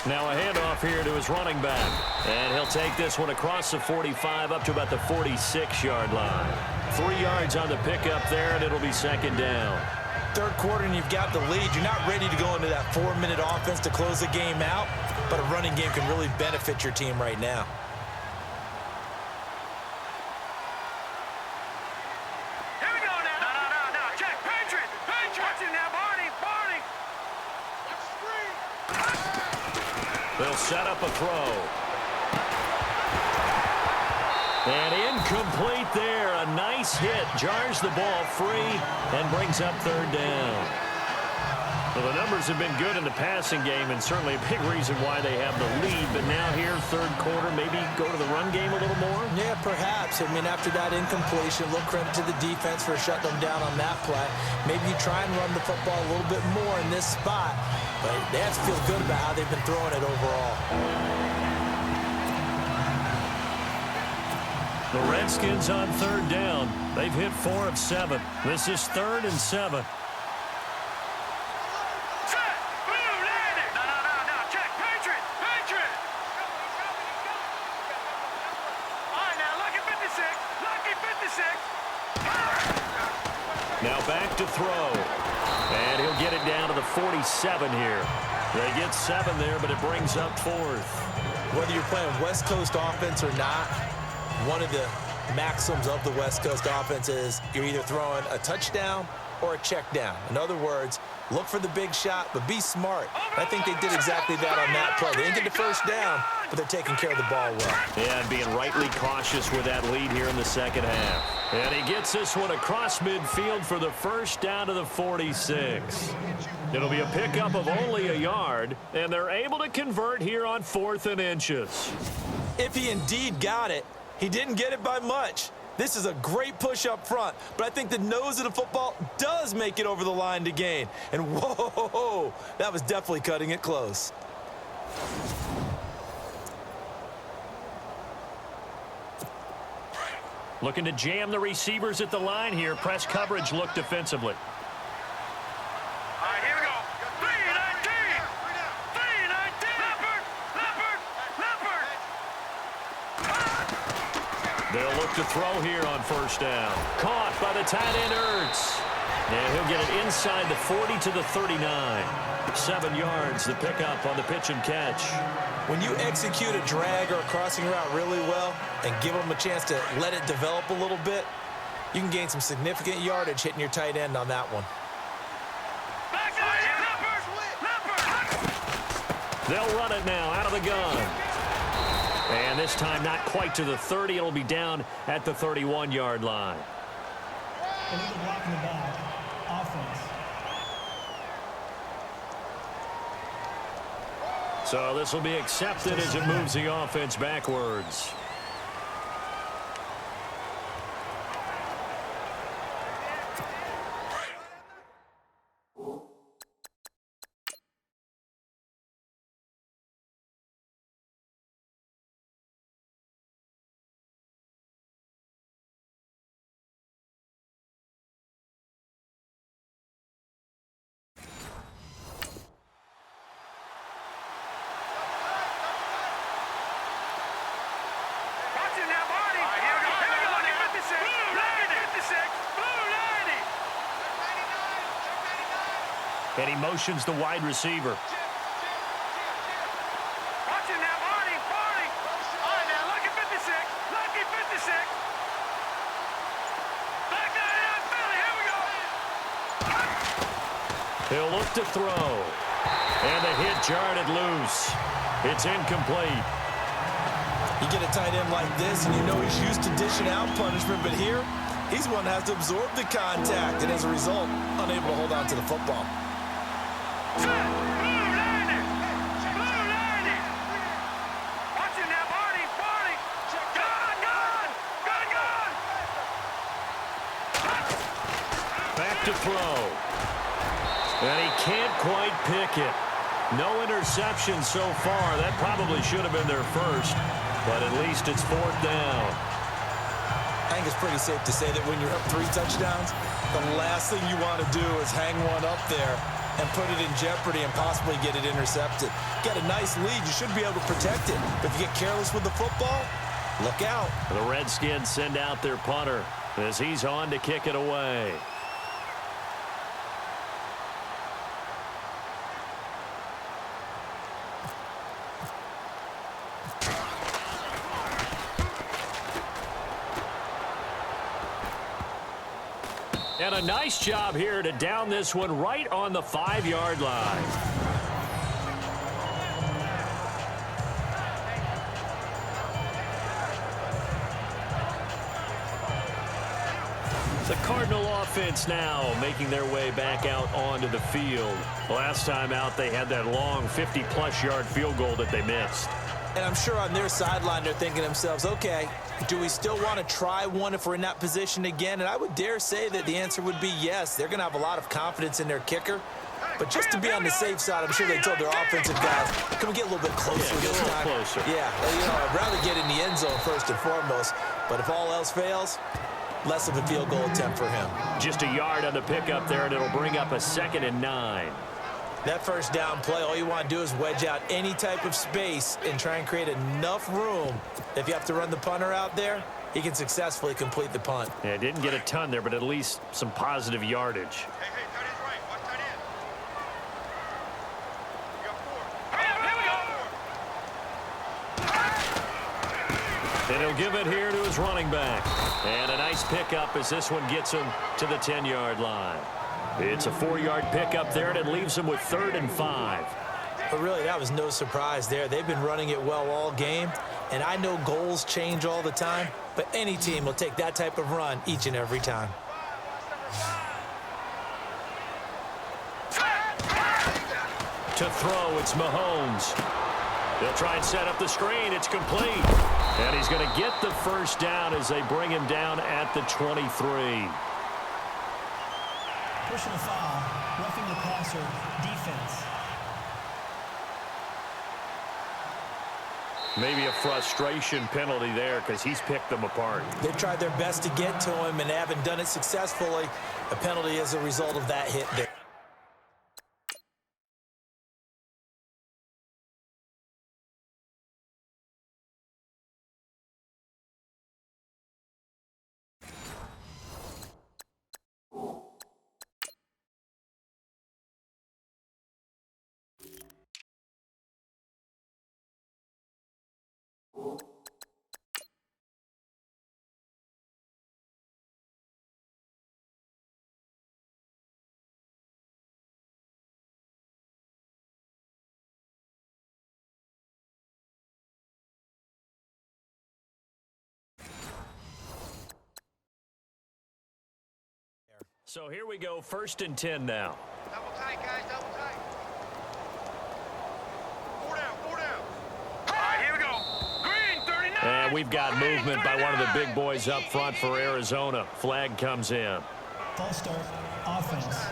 Now a handoff here to his running back. And he'll take this one across the 45 up to about the 46-yard line. 3 yards on the pickup there, and it'll be second down. Third quarter, and you've got the lead. You're not ready to go into that 4-minute offense to close the game out, but a running game can really benefit your team right now. Here we go now. No. Check. Patriot. Watch it now, Barney. They'll set up a throw. And incomplete there. A nice hit. Jars the ball free and brings up third down. Well, the numbers have been good in the passing game and certainly a big reason why they have the lead. But now here, third quarter, maybe go to the run game a little more? Yeah, perhaps. I mean, after that incompletion, a little credit to the defense for shutting them down on that play. Maybe you try and run the football a little bit more in this spot. But they have to feel good about how they've been throwing it overall. The Redskins on third down. They've hit 4 of 7. This is 3rd and 7. Set. Boom. Landed. No. Check. Patriot. All right, now, lucky 56. Now back to throw. And he'll get it down to the 47 here. They get 7 there, but it brings up 4th. Whether you're playing West Coast offense or not, one of the maxims of the West Coast offense is you're either throwing a touchdown or a check down. In other words, look for the big shot, but be smart. I think they did exactly that on that play. They didn't get the first down, but they're taking care of the ball well. Yeah, and being rightly cautious with that lead here in the second half. And he gets this one across midfield for the first down to the 46. It'll be a pickup of only a yard, and they're able to convert here on 4th and inches. If he indeed got it, he didn't get it by much. This is a great push up front, but I think the nose of the football does make it over the line to gain. And whoa, that was definitely cutting it close. Looking to jam the receivers at the line here. Press coverage look defensively. All right, here we go. 3-19. Leopard. They'll look to throw here on first down. Caught by the tight end, Ertz. And he'll get it inside the 40 to the 39. 7 yards, the pickup on the pitch and catch. When you execute a drag or a crossing route really well and give them a chance to let it develop a little bit, you can gain some significant yardage hitting your tight end on that one. Back to Leopard. They'll run it now out of the gun. And this time not quite to the 30. It'll be down at the 31-yard line. Illegal block in the back. Offense. So this will be accepted as it moves the offense backwards. And he motions the wide receiver. Watch him now, Barney. All right, now, lucky 56. Lucky 56. Back down in that Philly. Here we go. He'll look to throw. And the hit jarred it loose. It's incomplete. You get a tight end like this, and you know he's used to dishing out punishment, but here, he's one that has to absorb the contact, and as a result, unable to hold on to the football. Blue 90. Blue 90. Watch him now, Barney. Gone. Back to throw. And he can't quite pick it. No interception so far. That probably should have been their first, but at least it's 4th down. I think it's pretty safe to say that when you're up 3 touchdowns, the last thing you want to do is hang one up there and put it in jeopardy and possibly get it intercepted. Get a nice lead, you should be able to protect it. But if you get careless with the football, look out. The Redskins send out their punter as he's on to kick it away. And a nice job here to down this one right on the 5-yard line. The Cardinal offense now making their way back out onto the field. Last time out, they had that long 50-plus yard field goal that they missed. And I'm sure on their sideline they're thinking to themselves, okay, do we still want to try one if we're in that position again? And I would dare say that the answer would be yes. They're going to have a lot of confidence in their kicker. But just to be on the safe side, I'm sure they told their offensive guys, can we get a little bit closer this time? Closer. Yeah, I'd rather get in the end zone first and foremost. But if all else fails, less of a field goal attempt for him. Just a yard on the pickup there, and it'll bring up a 2nd and 9. That first down play, all you want to do is wedge out any type of space and try and create enough room. If you have to run the punter out there, he can successfully complete the punt. Yeah, didn't get a ton there, but at least some positive yardage. Hey, tight end's right. Watch tight end. You got 4. And he'll give it here to his running back. And a nice pickup as this one gets him to the 10-yard line. It's a 4-yard pickup there, and it leaves him with 3rd and 5. But really, that was no surprise there. They've been running it well all game, and I know goals change all the time, but any team will take that type of run each and every time. To throw, it's Mahomes. They'll try and set up the screen. It's complete. And he's going to get the first down as they bring him down at the 23. Personal foul, roughing the passer, defense. Maybe a frustration penalty there because he's picked them apart. They've tried their best to get to him and haven't done it successfully. A penalty as a result of that hit there. So here we go, 1st and 10 now. Double tight, guys, double tight. 4 down. All right, here we go. Green, 39. And we've got movement by one of the big boys up front for Arizona. Flag comes in. False start, offense.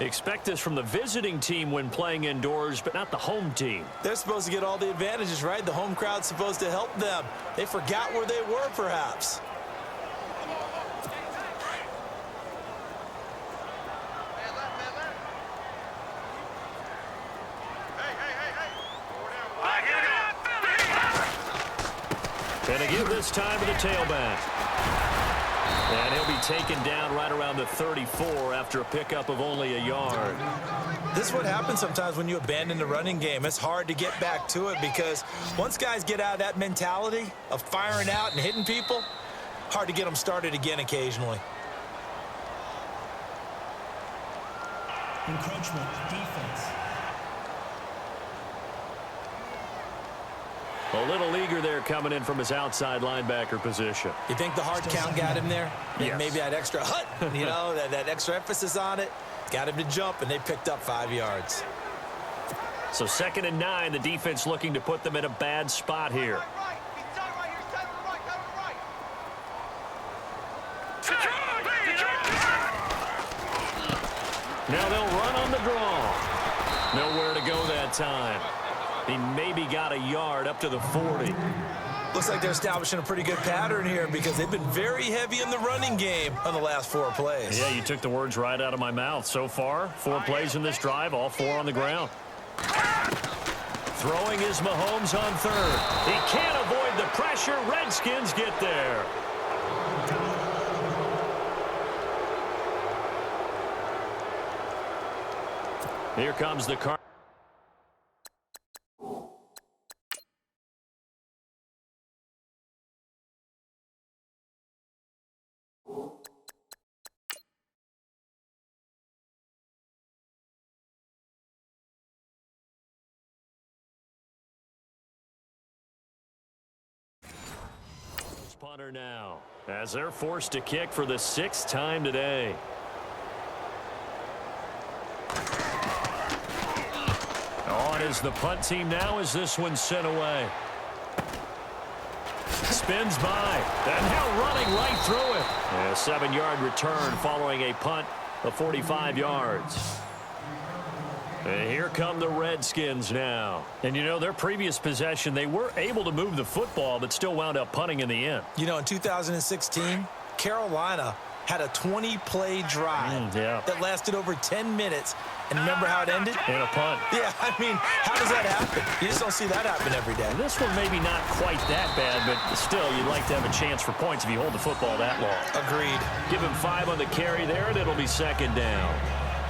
Expect this from the visiting team when playing indoors, but not the home team. They're supposed to get all the advantages, right? The home crowd's supposed to help them. They forgot where they were, perhaps. And to give this time to the tailback. And he'll be taken down right around the 34 after a pickup of only a yard. This is what happens sometimes when you abandon the running game. It's hard to get back to it because once guys get out of that mentality of firing out and hitting people, hard to get them started again occasionally. Encroachment defense. A little eager there coming in from his outside linebacker position. You think the hard count got him there? Yes. Maybe that extra hut, you know, that extra emphasis on it. Got him to jump, and they picked up 5 yards. So 2nd and 9, the defense looking to put them in a bad spot here. Now they'll run on the draw. Nowhere to go that time. He maybe got a yard up to the 40. Looks like they're establishing a pretty good pattern here because they've been very heavy in the running game on the last 4 plays. Yeah, you took the words right out of my mouth. So far, 4 plays in this drive, all 4 on the ground. Throwing is Mahomes on 3rd. He can't avoid the pressure. Redskins get there. Here comes the car. Punter now as they're forced to kick for the 6th time today. On is the punt team now as this one's sent away. Spins by and now running right through it. A 7-yard return following a punt of 45 yards. And here come the Redskins now. And, you know, their previous possession, they were able to move the football, but still wound up punting in the end. You know, in 2016, Carolina had a 20-play drive that lasted over 10 minutes. And remember how it ended? In a punt. Yeah, I mean, how does that happen? You just don't see that happen every day. This one maybe not quite that bad, but still, you'd like to have a chance for points if you hold the football that long. Agreed. Give him 5 on the carry there, and it'll be 2nd down.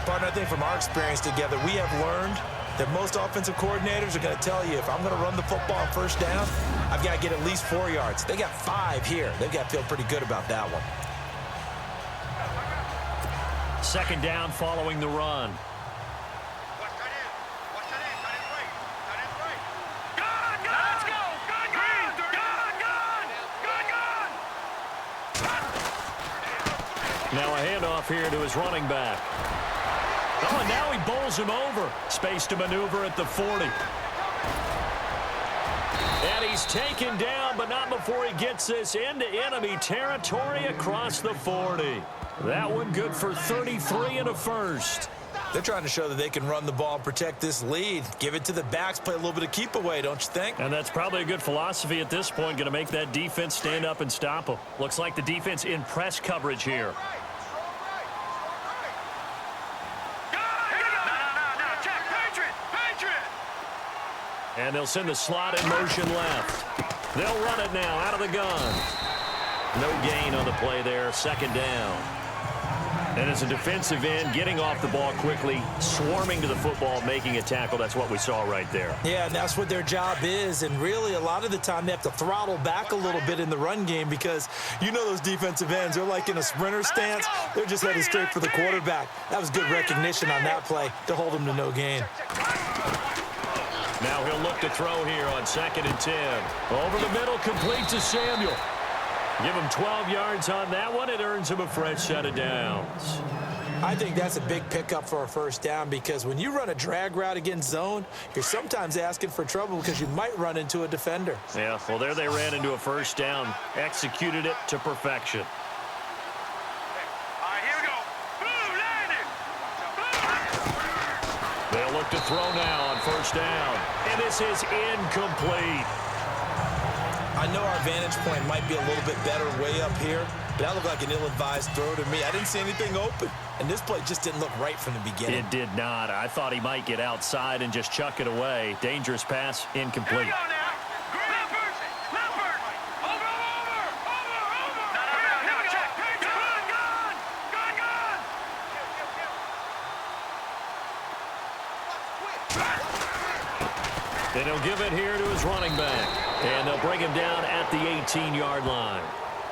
Partner, I think from our experience together, we have learned that most offensive coordinators are going to tell you, if I'm going to run the football on 1st down, I've got to get at least 4 yards. They got 5 here. They've got to feel pretty good about that one. 2nd down following the run. Now a handoff here to his running back. Oh, and now he bowls him over. Space to maneuver at the 40. And he's taken down, but not before he gets this into enemy territory across the 40. That one good for 33 and a 1st. They're trying to show that they can run the ball and protect this lead. Give it to the backs, play a little bit of keep away, don't you think? And that's probably a good philosophy at this point, going to make that defense stand up and stop them. Looks like the defense in press coverage here. And they'll send the slot in motion left. They'll run it now out of the gun. No gain on the play there, 2nd down. And as a defensive end, getting off the ball quickly, swarming to the football, making a tackle, that's what we saw right there. Yeah, and that's what their job is. And really, a lot of the time, they have to throttle back a little bit in the run game because you know those defensive ends, they're like in a sprinter stance. They're just headed straight for the quarterback. That was good recognition on that play to hold them to no gain. Now he'll look to throw here on 2nd and 10. Over the middle, complete to Samuel. Give him 12 yards on that one. It earns him a fresh set of downs. I think that's a big pickup for a 1st down because when you run a drag route against zone, you're sometimes asking for trouble because you might run into a defender. Yeah, well, there they ran into a 1st down. Executed it to perfection. All right, here we go. Blue landing. They'll look to throw now on 1st down. And this is incomplete. I know our vantage point might be a little bit better way up here, but that looked like an ill-advised throw to me. I didn't see anything open, and this play just didn't look right from the beginning. It did not. I thought he might get outside and just chuck it away. Dangerous pass, incomplete. Here we go now. Leopard. Over. No, check. And he'll give it here to his running back. And they'll bring him down at the 18-yard line.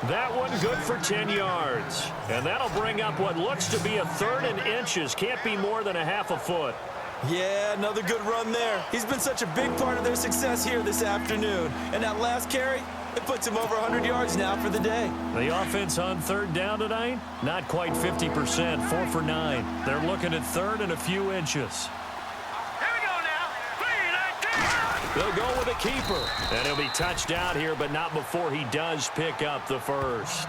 That one good for 10 yards. And that'll bring up what looks to be a 3rd and inches. Can't be more than a half a foot. Yeah, another good run there. He's been such a big part of their success here this afternoon. And that last carry, it puts him over 100 yards now for the day. The offense on 3rd down tonight, not quite 50%, 4 for 9. They're looking at 3rd and a few inches. Here we go now. 3-19. They'll go with a keeper. And he'll be touched out here, but not before he does pick up the first.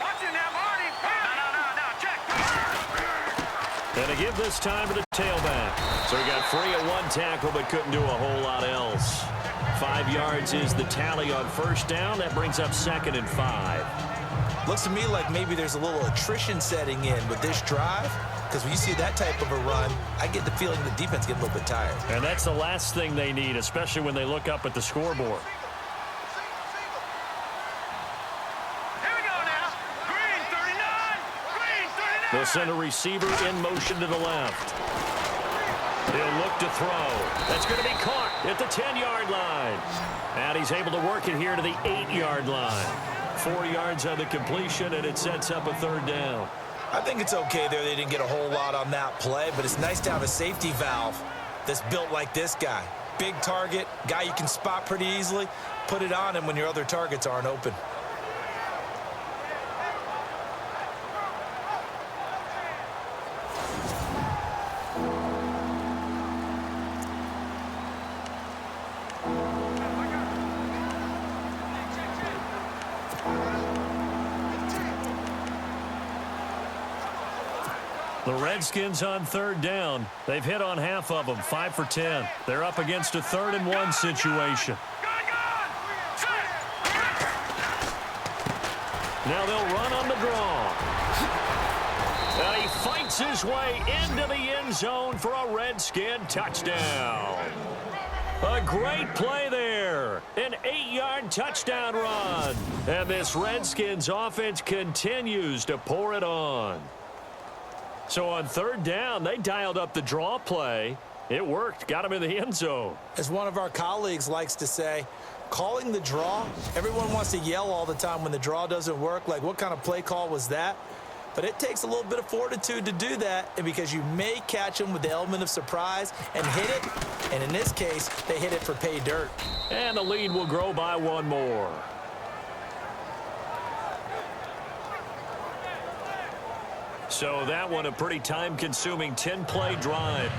Watch it now, Marty. No, check. And to give this time to the tailback. So he got free at 1 tackle, but couldn't do a whole lot else. 5 yards is the tally on 1st down. That brings up 2nd and 5. Looks to me like maybe there's a little attrition setting in with this drive. Because when you see that type of a run, I get the feeling the defense gets a little bit tired. And that's the last thing they need, especially when they look up at the scoreboard. Here we go now. Green 39. Green 39. They'll send a receiver in motion to the left. He'll look to throw. That's going to be caught at the 10-yard line. And he's able to work it here to the 8-yard line. 4 yards on the completion, and it sets up a 3rd down. I think it's okay there. They didn't get a whole lot on that play, but it's nice to have a safety valve that's built like this guy. Big target, guy you can spot pretty easily. Put it on him when your other targets aren't open. The Redskins on 3rd down. They've hit on half of them, 5 for 10. They're up against a 3rd and 1 situation. Now they'll run on the draw. And he fights his way into the end zone for a Redskin touchdown. A great play there. An 8-yard touchdown run. And this Redskins offense continues to pour it on. So on 3rd down, they dialed up the draw play. It worked. Got him in the end zone. As one of our colleagues likes to say, calling the draw, everyone wants to yell all the time when the draw doesn't work, like what kind of play call was that? But it takes a little bit of fortitude to do that, and because you may catch them with the element of surprise and hit it, and in this case, they hit it for pay dirt. And the lead will grow by 1 more. So that one a pretty time-consuming 10-play drive.